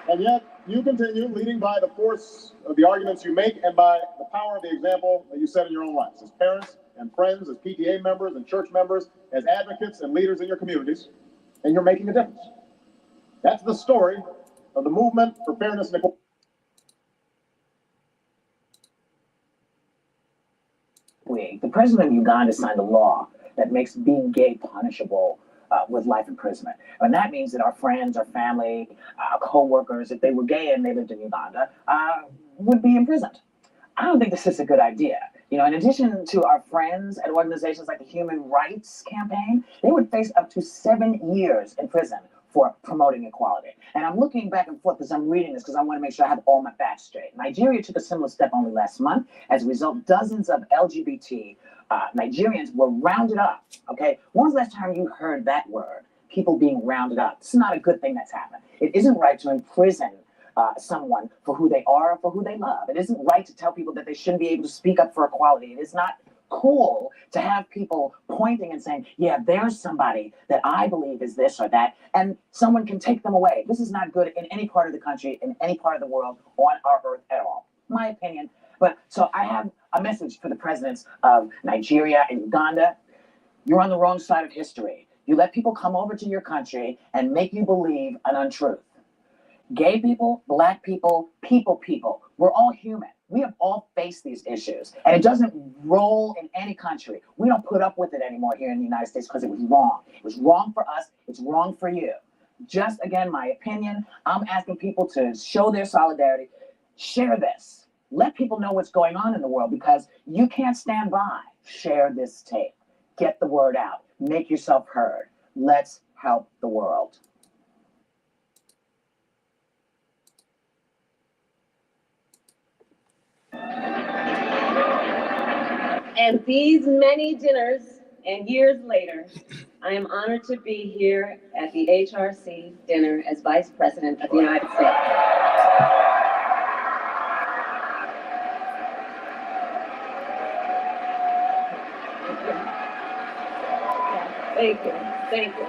And yet, you continue leading by the force of the arguments you make and by the power of the example that you set in your own lives, as parents and friends, as PTA members and church members, as advocates and leaders in your communities, and you're making a difference. That's the story of the movement for fairness and equality. The president of Uganda signed a law that makes being gay punishable with life imprisonment. And that means that our friends, our family, our co-workers, if they were gay and they lived in Uganda, would be imprisoned. I don't think this is a good idea. You know, in addition to our friends at organizations like the Human Rights Campaign, they would face up to 7 years in prison for promoting equality. And I'm looking back and forth as I'm reading this because I want to make sure I have all my facts straight. Nigeria took a similar step only last month. As a result, dozens of LGBT Nigerians were rounded up, okay? When was the last time you heard that word? People being rounded up. This is not a good thing that's happened. It isn't right to imprison someone for who they are or for who they love. It isn't right to tell people that they shouldn't be able to speak up for equality. It is not cool to have people pointing and saying, yeah, there's somebody that I believe is this or that, and someone can take them away. This is not good in any part of the country, in any part of the world, on our earth at all. My opinion. But so I have a message for the presidents of Nigeria and Uganda. You're on the wrong side of history. You let people come over to your country and make you believe an untruth. Gay people, black people, people, we're all human. We have all faced these issues, and it doesn't roll in any country. We don't put up with it anymore here in the United States because it was wrong. It was wrong for us. It's wrong for you. Just, again, my opinion, I'm asking people to show their solidarity. Share this. Let people know what's going on in the world because you can't stand by. Share this tape. Get the word out. Make yourself heard. Let's help the world. And these many dinners and years later, I am honored to be here at the HRC dinner as Vice President of the United States. Thank you. Thank you.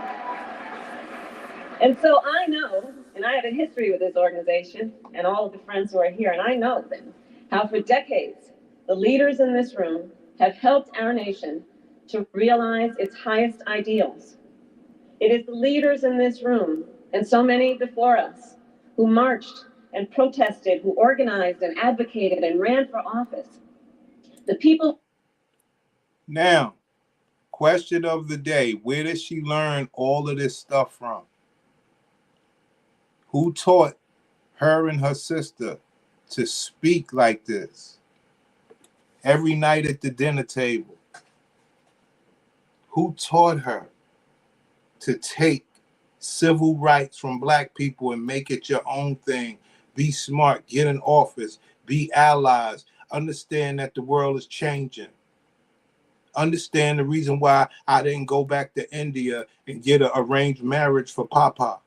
And so I know, and I have a history with this organization and all of the friends who are here, and I know then how for decades the leaders in this room have helped our nation to realize its highest ideals. It is the leaders in this room and so many before us who marched and protested, who organized and advocated and ran for office. The people. Now, question of the day, where did she learn all of this stuff from? Who taught her and her sister to speak like this every night at the dinner table? Who taught her to take civil rights from black people and make it your own thing? Be smart, get in office, be allies, understand that the world is changing. Understand the reason why I didn't go back to India and get an arranged marriage for Papa.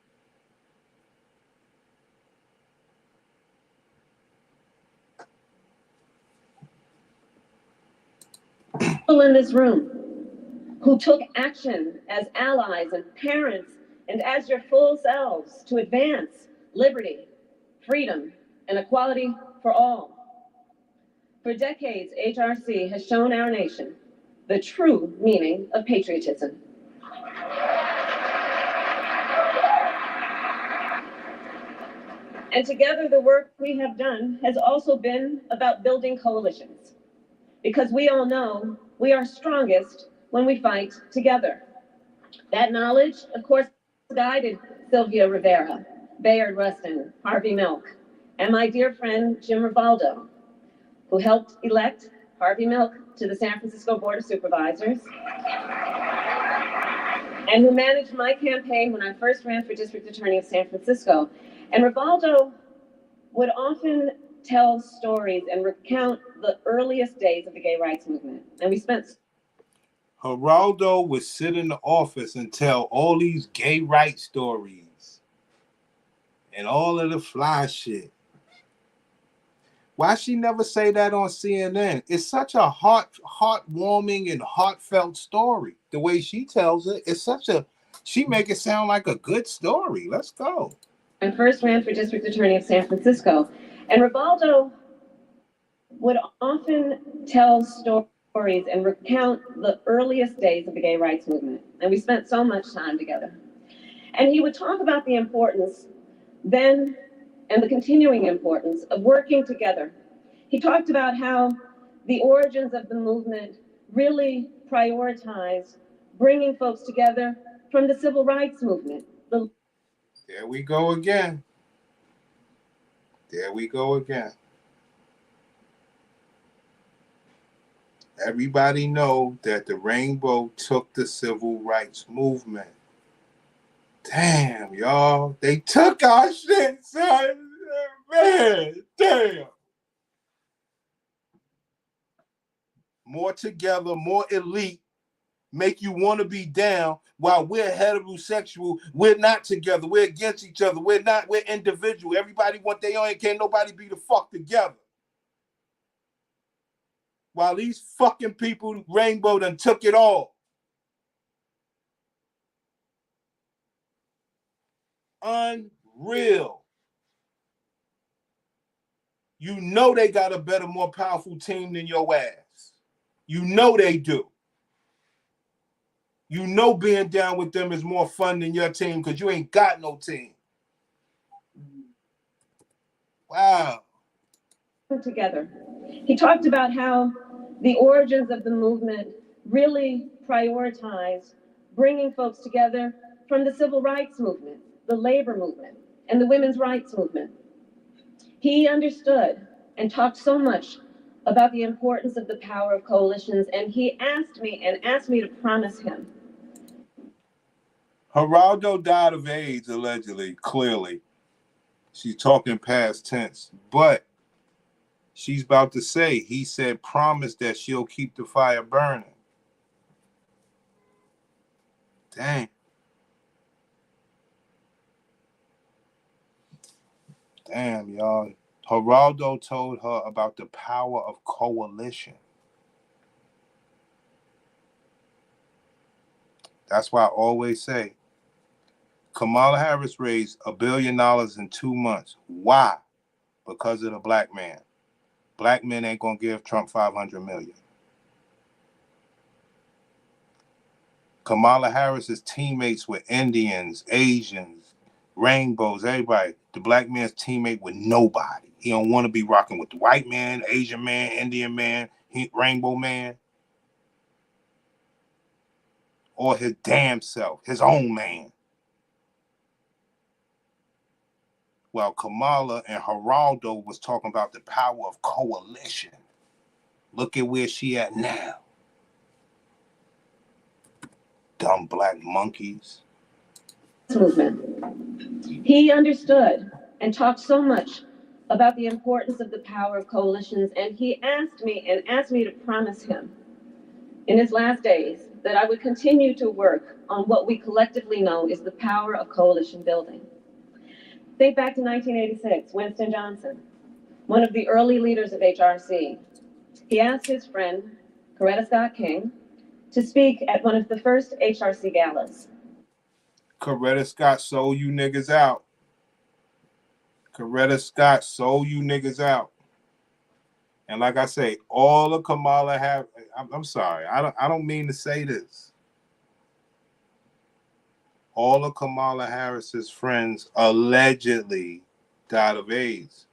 People in this room who took action as allies and parents and as your full selves to advance liberty, freedom, and equality for all. For decades, HRC has shown our nation the true meaning of patriotism. And together, the work we have done has also been about building coalitions, because we all know we are strongest when we fight together. That knowledge, of course, guided Sylvia Rivera, Bayard Rustin, Harvey Milk, and my dear friend Jim Rivaldo, who helped elect Harvey Milk to the San Francisco Board of Supervisors, and who managed my campaign when I first ran for District Attorney of San Francisco. And Rivaldo would often tell stories and recount the earliest days of the gay rights movement. And we spent. Geraldo would sit in the office and tell all these gay rights stories and all of the fly shit. Why she never say that on CNN? It's such a heartwarming and heartfelt story. The way she tells it, it's such a, she make it sound like a good story. Let's go. I first ran for District Attorney of San Francisco, and Rivaldo would often tell stories and recount the earliest days of the gay rights movement. And we spent so much time together. And he would talk about the importance then and the continuing importance of working together. He talked about how the origins of the movement really prioritized bringing folks together from the civil rights movement. There we go again. There we go again. Everybody know that the rainbow took the civil rights movement. Damn, y'all. They took our shit, son. Man, damn. More together, more elite, make you want to be down, while we're heterosexual, we're not together, we're against each other, we're individual. Everybody want their own, can't nobody be the fuck together. While these fucking people, Rainbow done took it all. Unreal. You know they got a better, more powerful team than your ass. You know they do. You know being down with them is more fun than your team because you ain't got no team. Wow. Together. He talked about how the origins of the movement really prioritized bringing folks together from the civil rights movement, the labor movement, and the women's rights movement. He understood and talked so much about the importance of the power of coalitions, and he asked me to promise him. Geraldo died of AIDS, allegedly, clearly. She's talking past tense. But She's about to say, he said, promise that she'll keep the fire burning. Dang. Damn, y'all. Geraldo told her about the power of coalition. That's why I always say, Kamala Harris raised $1 billion in 2 months. Why? Because of the black man. Black men ain't gonna give Trump $500 million. Kamala Harris is teammates with Indians, Asians, rainbows, everybody. The black man's teammate with nobody. He don't want to be rocking with the white man, Asian man, Indian man, rainbow man, or his damn self, his own man. Well, Kamala and Geraldo was talking about the power of coalition. Look at where she at now. Dumb black monkeys. Movement. He understood and talked so much about the importance of the power of coalitions, and he asked me to promise him in his last days that I would continue to work on what we collectively know is the power of coalition building. Think back to 1986, Winston Johnson, one of the early leaders of HRC. He asked his friend, Coretta Scott King, to speak at one of the first HRC galas. Coretta Scott sold you niggas out. Coretta Scott sold you niggas out. And like I say, all of Kamala have. I'm sorry. I don't mean to say this. All of Kamala Harris's friends allegedly died of AIDS.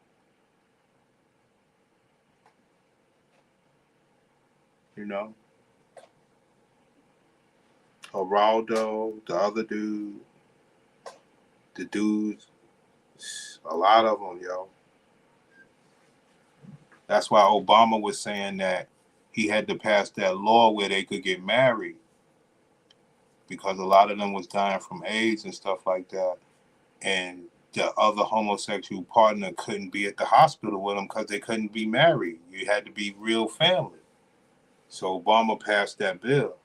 You know, Geraldo, the other dude, the dudes, a lot of them, yo. That's why Obama was saying that he had to pass that law where they could get married, because a lot of them was dying from AIDS and stuff like that. And the other homosexual partner couldn't be at the hospital with them because they couldn't be married. You had to be real family. So Obama passed that bill.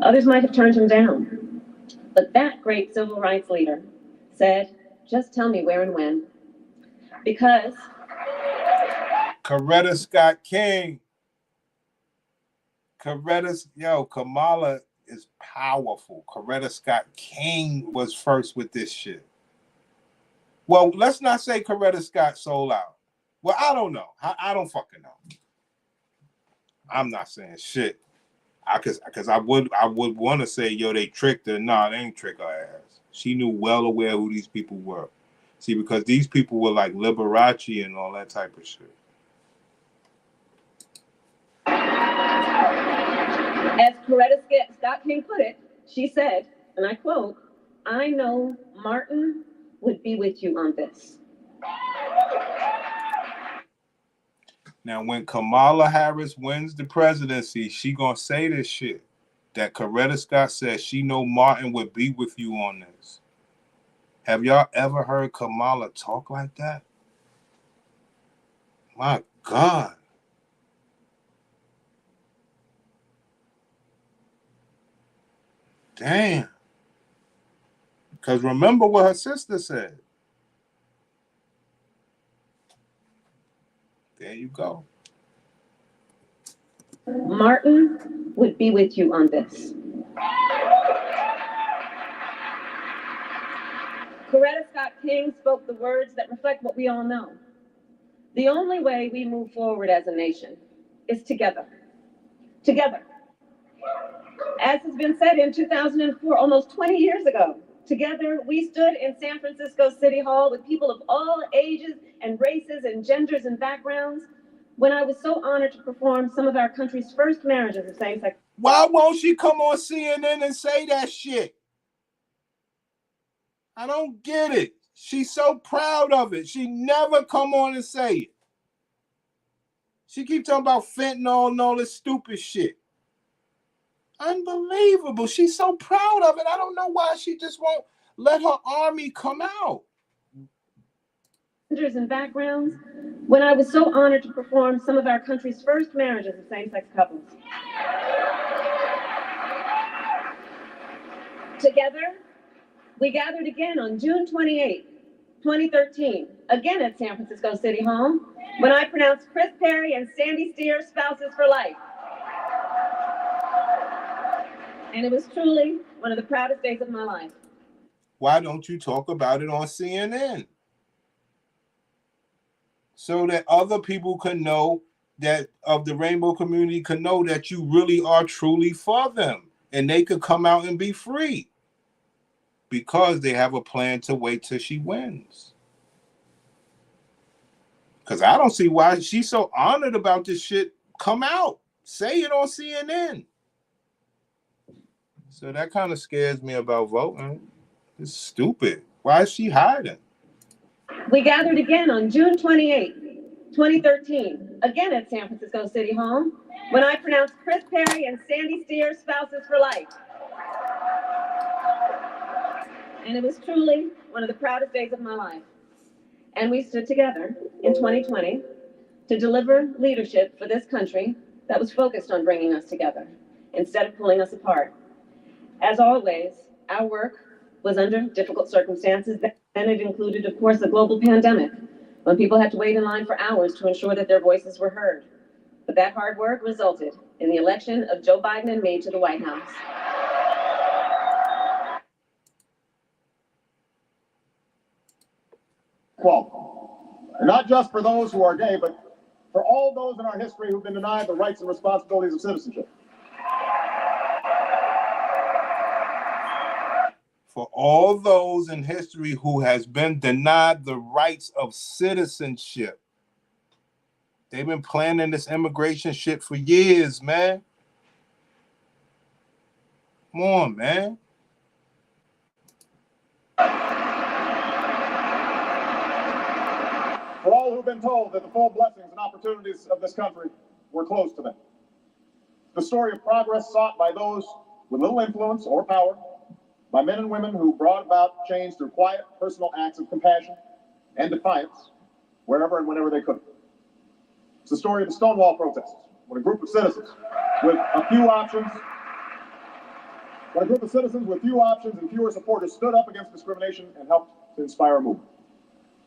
Others might have turned him down, but that great civil rights leader said, just tell me where and when. Because Coretta Scott King. Kamala is powerful. Coretta Scott King was first with this shit. Well, let's not say Coretta Scott sold out. Well, I don't know. I don't fucking know. I'm not saying shit. Because I would want to say, yo, they tricked her. Nah, they ain't trick her ass. She knew well aware who these people were. See, because these people were like Liberace and all that type of shit. as Coretta Scott King put it, she said, and I quote, I know Martin would be with you on this. Now, when Kamala Harris wins the presidency, she gonna say this shit that Coretta Scott said she know Martin would be with you on this. Have y'all ever heard Kamala talk like that? My God. Damn. Because remember what her sister said. There you go. Martin would be with you on this. Coretta Scott King spoke the words that reflect what we all know. The only way we move forward as a nation is together. Together. As has been said in 2004, almost 20 years ago, together we stood in San Francisco City Hall with people of all ages and races and genders and backgrounds when I was so honored to perform some of our country's first marriages of same-sex. Why won't she come on CNN and say that shit? I don't get it. She's so proud of it. She never come on and say it. She keep talking about fentanyl and all this stupid shit. Unbelievable. She's so proud of it. I don't know why she just won't let her army come out. And backgrounds, when I was so honored to perform some of our country's first marriages of same-sex couples. Together, we gathered again on June 28, 2013, again at San Francisco City Hall, when I pronounced Chris Perry and Sandy Steer spouses for life. And it was truly one of the proudest days of my life. Why don't you talk about it on CNN? So that other people can know that of the rainbow community can know that you really are truly for them and they could come out and be free because they have a plan to wait till she wins. Because I don't see why she's so honored about this shit. Come out, say it on CNN. So that kind of scares me about voting. It's stupid. Why is she hiding? We gathered again on June 28, 2013, again at San Francisco City Hall, when I pronounced Chris Perry and Sandy Steer spouses for life. And it was truly one of the proudest days of my life. And we stood together in 2020 to deliver leadership for this country that was focused on bringing us together instead of pulling us apart. As always, our work was under difficult circumstances, and it included, of course, a global pandemic, when people had to wait in line for hours to ensure that their voices were heard. But that hard work resulted in the election of Joe Biden and me to the White House. Quote, not just for those who are gay, but for all those in our history who've been denied the rights and responsibilities of citizenship. For all those in history who has been denied the rights of citizenship. They've been planning this immigration shit for years, man. Come on, man. For all who've been told that the full blessings and opportunities of this country were closed to them. The story of progress sought by those with little influence or power, by men and women who brought about change through quiet, personal acts of compassion and defiance, wherever and whenever they could. It's the story of the Stonewall protests, when a group of citizens with few options and fewer supporters stood up against discrimination and helped to inspire a movement.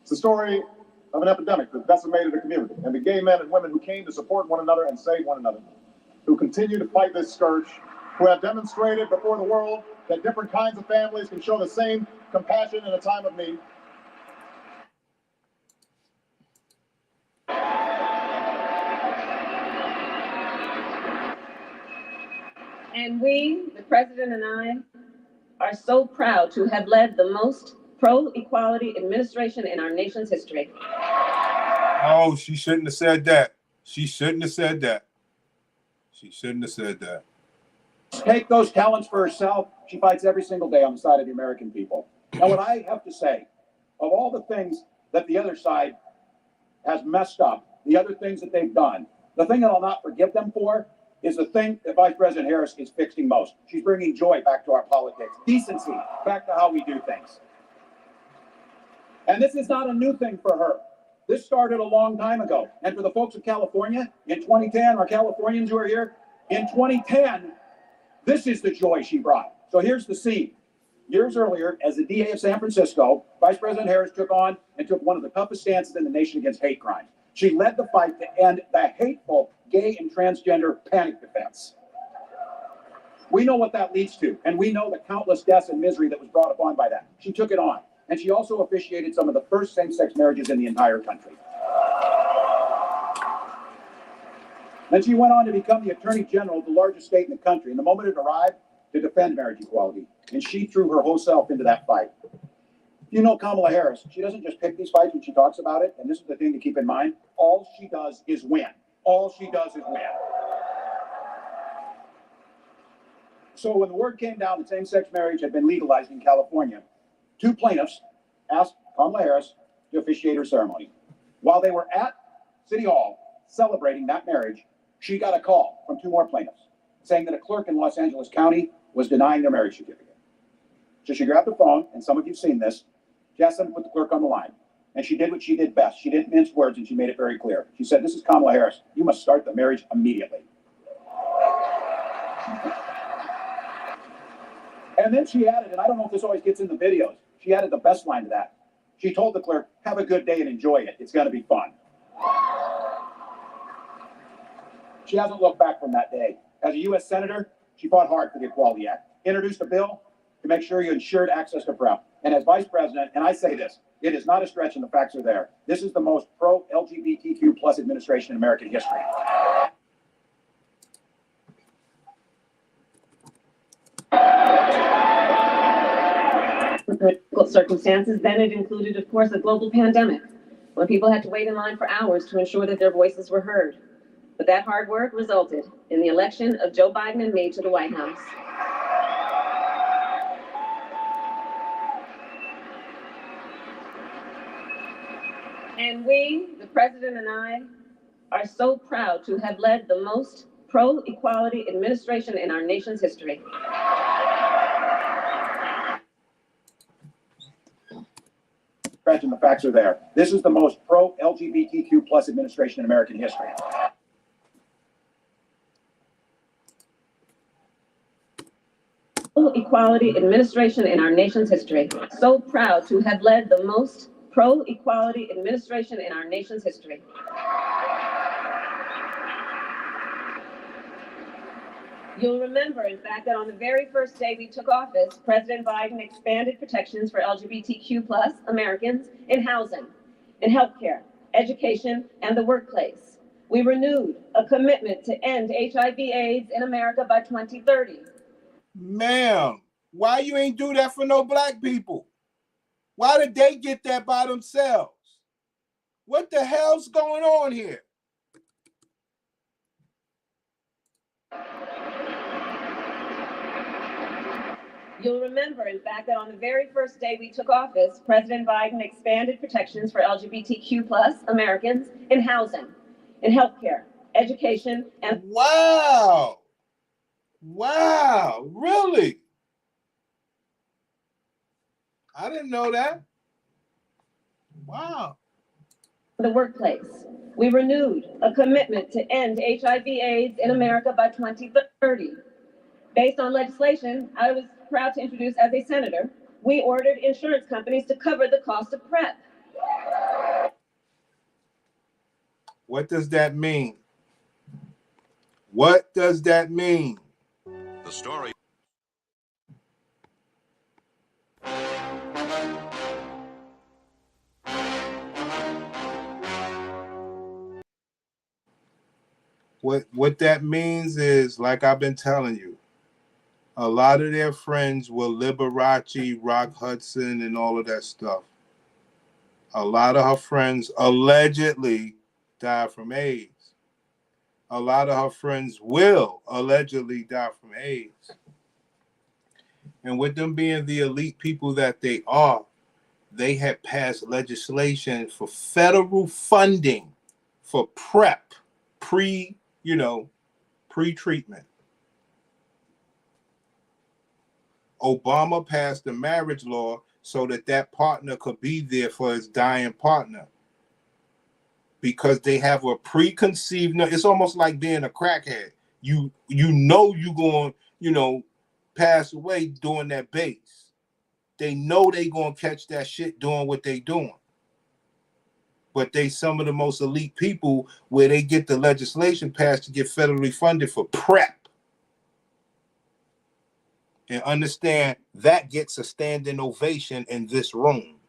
It's the story of an epidemic that decimated a community, and the gay men and women who came to support one another and save one another, who continue to fight this scourge, who have demonstrated before the world that different kinds of families can show the same compassion in a time of need. And we, the President and I, are so proud to have led the most pro-equality administration in our nation's history. Oh, she shouldn't have said that. She shouldn't have said that. She shouldn't have said that. Take those talents for herself. She fights every single day on the side of the American people. Now, what I have to say, of all the things that the other side has messed up, the other things that they've done, the thing that I'll not forgive them for is the thing that Vice President Harris is fixing most. She's bringing joy back to our politics, decency back to how we do things. And this is not a new thing for her. This started a long time ago. And for the folks of California, in 2010, our Californians who are here, in 2010, this is the joy she brought. So here's the scene. Years earlier, as the DA of San Francisco, Vice President Harris took one of the toughest stances in the nation against hate crimes. She led the fight to end the hateful gay and transgender panic defense. We know what that leads to, and we know the countless deaths and misery that was brought upon by that. She took it on, and she also officiated some of the first same-sex marriages in the entire country. Then she went on to become the Attorney General of the largest state in the country, and the moment it arrived, to defend marriage equality. And she threw her whole self into that fight. You know Kamala Harris, she doesn't just pick these fights when she talks about it, and this is the thing to keep in mind. All she does is win. All she does is win. So when the word came down that same-sex marriage had been legalized in California, 2 plaintiffs asked Kamala Harris to officiate her ceremony. While they were at City Hall celebrating that marriage, she got a call from 2 more plaintiffs. saying that a clerk in Los Angeles County was denying their marriage certificate. So she grabbed the phone, and some of you've seen this. She asked them to put the clerk on the line. And she did what she did best. She didn't mince words, and she made it very clear. She said, "This is Kamala Harris. You must start the marriage immediately." And then she added, and I don't know if this always gets in the videos, she added the best line to that. She told the clerk, "Have a good day and enjoy it. It's going to be fun." She hasn't looked back from that day. As a U.S. Senator, she fought hard for the Equality Act, introduced a bill to make sure you ensured access to PrEP. And as Vice President, and I say this, it is not a stretch and the facts are there. This is the most pro-LGBTQ plus administration in American history. Difficult circumstances, then it included, of course, a global pandemic, when people had to wait in line for hours to ensure that their voices were heard. But that hard work resulted in the election of Joe Biden and me to the White House. And we, the President and I, are so proud to have led the most pro-equality administration in our nation's history. And the facts are there. This is the most pro-LGBTQ plus administration in American history. Equality administration in our nation's history. So proud to have led the most pro-equality administration in our nation's history. You'll remember, in fact, that on the very first day we took office, President Biden expanded protections for LGBTQ plus Americans in housing, in healthcare, education, and the workplace. We renewed a commitment to end HIV/AIDS in America by 2030. Ma'am, why you ain't do that for no black people? Why did they get that by themselves? What the hell's going on here? You'll remember, in fact, that on the very first day we took office, President Biden expanded protections for LGBTQ plus Americans in housing, in healthcare, education, and... Wow. Wow, really? I didn't know that. Wow. The workplace. We renewed a commitment to end HIV/AIDS in America by 2030. Based on legislation I was proud to introduce as a senator, we ordered insurance companies to cover the cost of PrEP. What does that mean? What does that mean? The story. What that means is, like I've been telling you, a lot of their friends were Liberace, Rock Hudson, and all of that stuff. A lot of her friends allegedly died from AIDS. A lot of her friends will allegedly die from AIDS. And with them being the elite people that they are, they had passed legislation for federal funding for PrEP, pre-treatment. Obama passed the marriage law so that partner could be there for his dying partner. Because they have a preconceived, it's almost like being a crackhead. You know you're going, pass away doing that base. They know they going to catch that shit doing what they doing. But they some of the most elite people where they get the legislation passed to get federally funded for PrEP. And understand that gets a standing ovation in this room.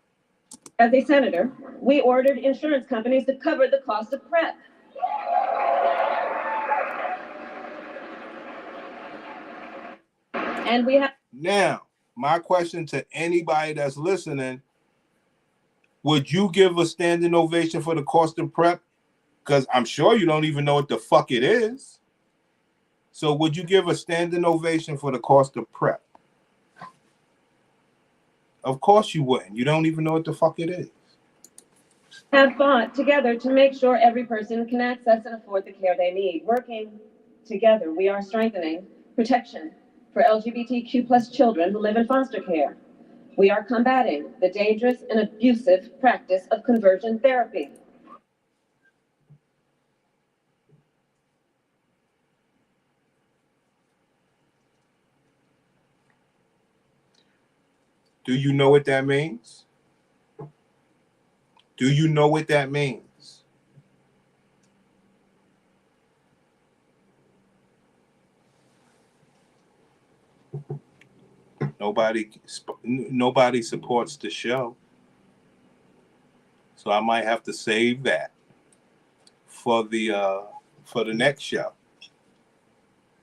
As a senator, we ordered insurance companies to cover the cost of PrEP. And we have... Now, my question to anybody that's listening, would you give a standing ovation for the cost of PrEP? Because I'm sure you don't even know what the fuck it is. So would you give a standing ovation for the cost of PrEP? Of course you wouldn't. You don't even know what the fuck it is. Have fought together to make sure every person can access and afford the care they need, working Together, we are strengthening protection for LGBTQ+ children who live in foster care. We are combating the dangerous and abusive practice of conversion therapy. Do you know what that means? Do you know what that means? Nobody supports the show. So I might have to save that for the next show.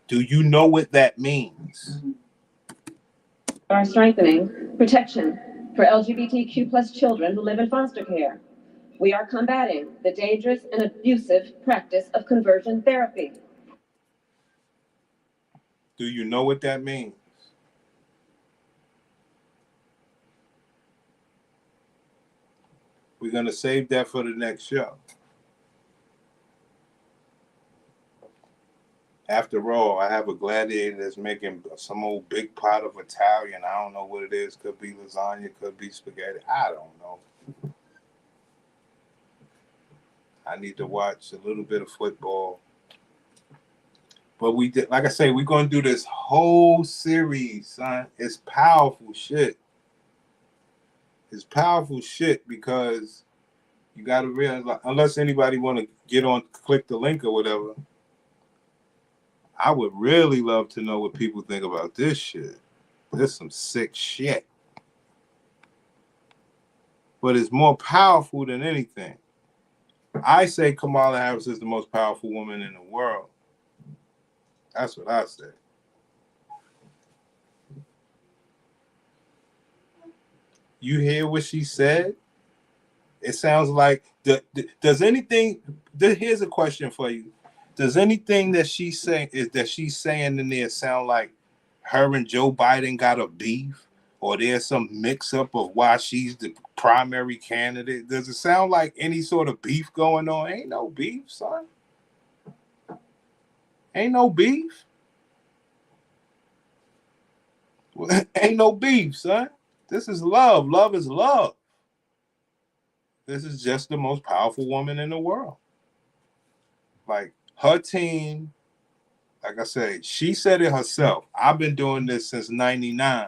Do you know what that means? We are strengthening protection for LGBTQ+ children who live in foster care. We are combating the dangerous and abusive practice of conversion therapy. Do you know what that means? We're going to save that for the next show. After all, I have a gladiator that's making some old big pot of Italian. I don't know what it is. Could be lasagna, could be spaghetti. I don't know. I need to watch a little bit of football. But we did, like I say, we're going to do this whole series, son. It's powerful shit. It's powerful shit because you got to realize, like, unless anybody want to get on, click the link or whatever, I would really love to know what people think about this shit. This is some sick shit. But it's more powerful than anything. I say Kamala Harris is the most powerful woman in the world. That's what I say. You hear what she said? It sounds like, does anything, here's a question for you. Does anything that she's saying in there sound like her and Joe Biden got a beef, or there's some mix up of why she's the primary candidate? Does it sound like any sort of beef going on? Ain't no beef, son. Ain't no beef. Ain't no beef, son. This is love. Love is love. This is just the most powerful woman in the world. Like, her team, like I said, she said it herself. I've been doing this since '99.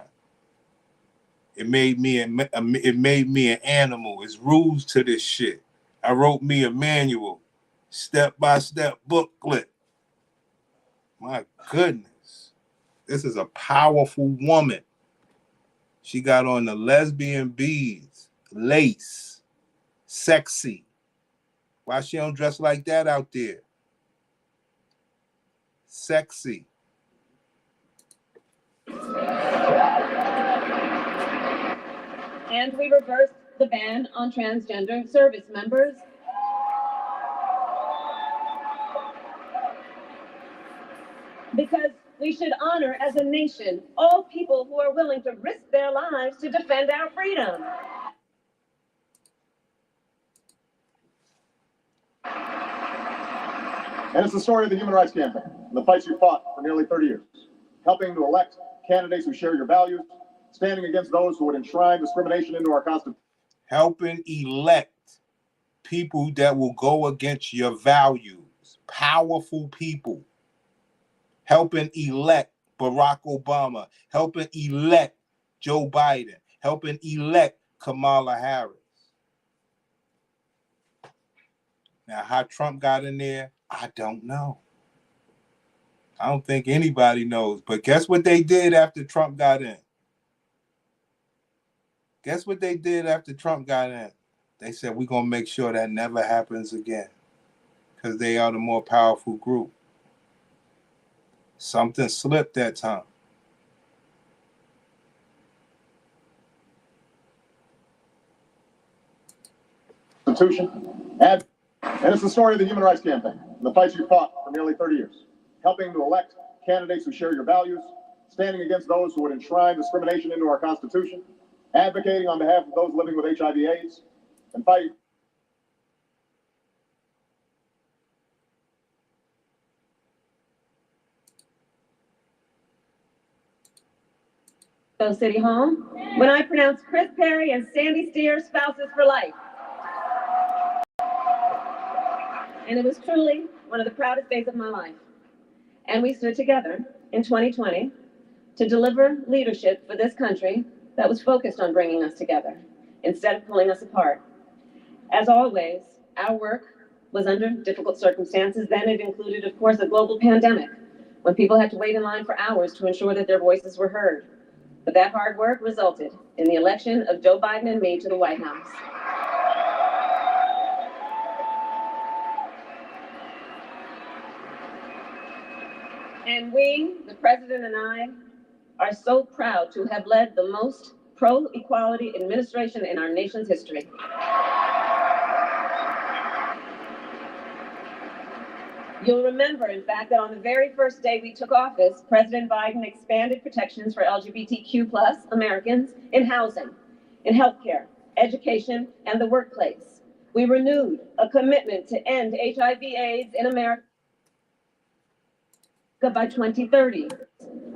It made me an animal. It's rules to this shit. I wrote me a manual, step-by-step booklet. My goodness. This is a powerful woman. She got on the lesbian beads, lace, sexy. Why she don't dress like that out there? Sexy. And we reversed the ban on transgender service members. Because we should honor as a nation all people who are willing to risk their lives to defend our freedom. And it's the story of the Human Rights Campaign, the fights you fought for nearly 30 years, helping to elect candidates who share your values, standing against those who would enshrine discrimination into our Constitution. Helping elect people that will go against your values, powerful people. Helping elect Barack Obama, helping elect Joe Biden, helping elect Kamala Harris. Now, how Trump got in there, I don't know. I don't think anybody knows. But guess what they did after Trump got in? Guess what they did after Trump got in? They said, we're going to make sure that never happens again because they are the more powerful group. Something slipped that time. Constitution, and it's the story of the Human Rights Campaign, the fights you fought for nearly 30 years, helping to elect candidates who share your values, standing against those who would enshrine discrimination into our Constitution, advocating on behalf of those living with HIV/AIDS, and fighting. City Hall when I pronounced Chris Perry and Sandy Steer spouses for life. And it was truly one of the proudest days of my life. And we stood together in 2020 to deliver leadership for this country that was focused on bringing us together instead of pulling us apart. As always, our work was under difficult circumstances. Then it included, of course, a global pandemic when people had to wait in line for hours to ensure that their voices were heard. But that hard work resulted in the election of Joe Biden and me to the White House. And we, the president and I, are so proud to have led the most pro-equality administration in our nation's history. You'll remember, in fact, that on the very first day we took office, President Biden expanded protections for LGBTQ+ Americans in housing, in healthcare, education, and the workplace. We renewed a commitment to end HIV/AIDS in America by 2030.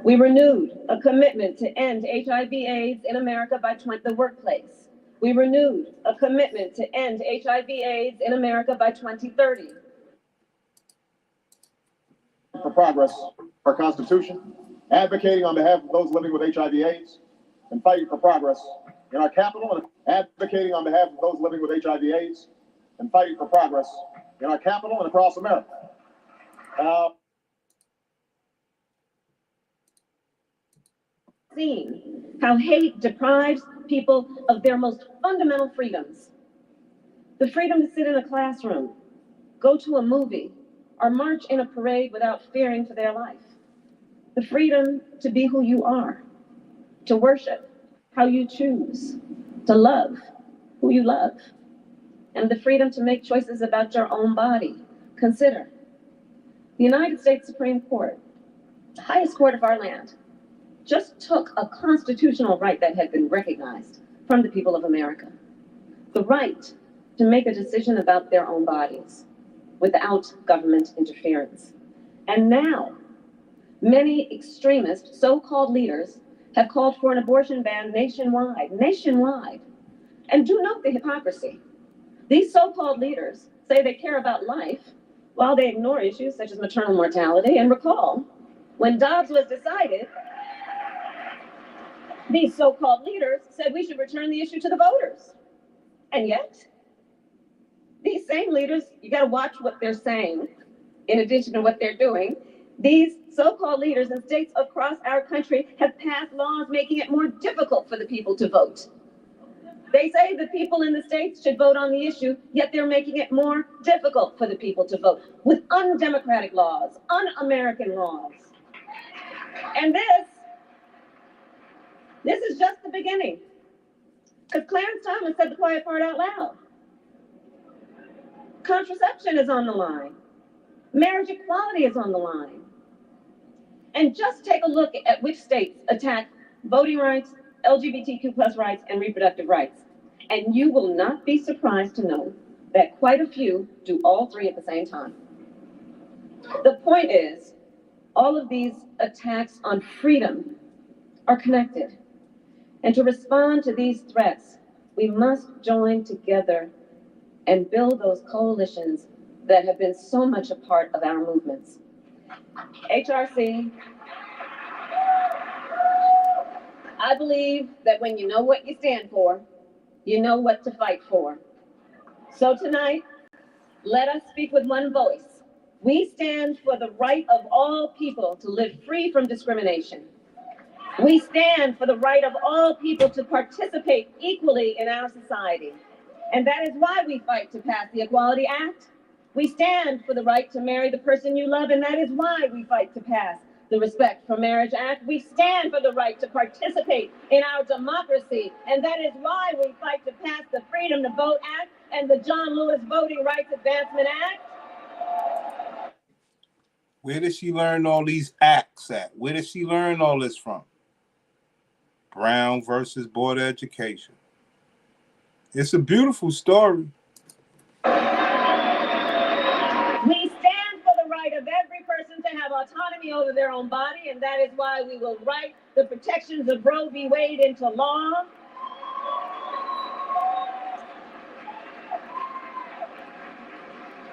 We renewed a commitment to end HIV/AIDS in America by the workplace. We renewed a commitment to end HIV/AIDS in America by 2030. For progress, our Constitution, advocating on behalf of those living with HIV/AIDS, and fighting for progress in our capital, and advocating on behalf of those living with HIV/AIDS, and fighting for progress in our capital and across America. Seen how hate deprives people of their most fundamental freedoms. The freedom to sit in a classroom, go to a movie, or march in a parade without fearing for their life. The freedom to be who you are, to worship how you choose, to love who you love, and the freedom to make choices about your own body. Consider, the United States Supreme Court, the highest court of our land, just took a constitutional right that had been recognized from the people of America, the right to make a decision about their own bodies without government interference. And now, many extremist so-called leaders have called for an abortion ban nationwide. And do note the hypocrisy. These so-called leaders say they care about life while they ignore issues such as maternal mortality. And recall, when Dobbs was decided, these so-called leaders said we should return the issue to the voters. And yet, these same leaders, you got to watch what they're saying in addition to what they're doing. These so-called leaders in states across our country have passed laws making it more difficult for the people to vote. They say the people in the states should vote on the issue, yet they're making it more difficult for the people to vote with undemocratic laws, un-American laws. And this is just the beginning. Because Clarence Thomas said the quiet part out loud. Contraception is on the line. Marriage equality is on the line. And just take a look at which states attack voting rights, LGBTQ+ rights, and reproductive rights. And you will not be surprised to know that quite a few do all three at the same time. The point is, all of these attacks on freedom are connected. And to respond to these threats, we must join together and build those coalitions that have been so much a part of our movements. HRC, I believe that when you know what you stand for, you know what to fight for. So tonight, let us speak with one voice. We stand for the right of all people to live free from discrimination. We stand for the right of all people to participate equally in our society. And that is why we fight to pass the Equality Act. We stand for the right to marry the person you love, and that is why we fight to pass the Respect for Marriage Act. We stand for the right to participate in our democracy, and that is why we fight to pass the Freedom to Vote Act and the John Lewis Voting Rights Advancement Act. Where did she learn all these acts at? Where did she learn all this from? Brown versus Board of Education. It's a beautiful story. We stand for the right of every person to have autonomy autonomy over their own body, and that is why we will write the protections of Roe v. Wade into law.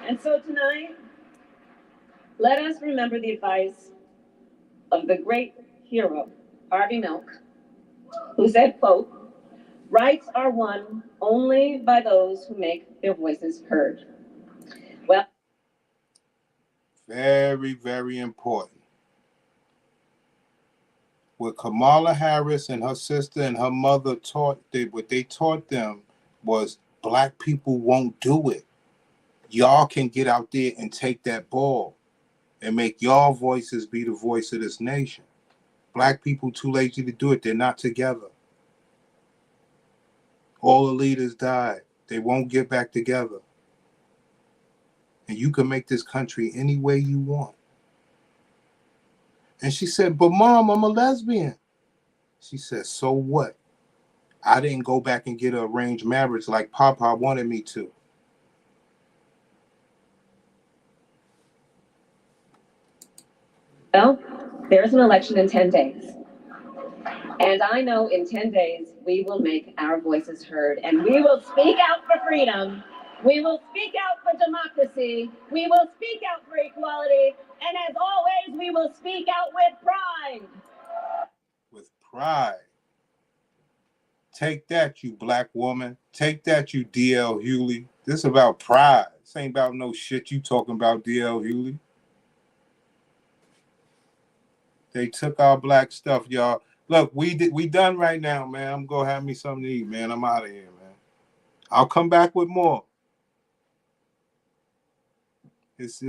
And so tonight, let us remember the advice of the great hero, Harvey Milk, who said, quote, "Rights are won only by those who make their voices heard." Well, very, very important. What Kamala Harris and her sister and her mother what they taught them was black people won't do it. Y'all can get out there and take that ball and make y'all voices be the voice of this nation. Black people too lazy to do it. They're not together. All the leaders died. They won't get back together. And you can make this country any way you want. And she said, "But Mom, I'm a lesbian." She said, "So what? I didn't go back and get an arranged marriage like Papa wanted me to." well, there's an election in 10 days. And I know in 10 days, we will make our voices heard, and we will speak out for freedom. We will speak out for democracy. We will speak out for equality. And as always, we will speak out with pride. With pride. Take that, you black woman. Take that, you D.L. Hughley. This is about pride. This ain't about no shit you talking about, D.L. Hughley. They took our black stuff, y'all. Look, we done right now, man. I'm gonna have me something to eat, man. I'm out of here, man. I'll come back with more. It's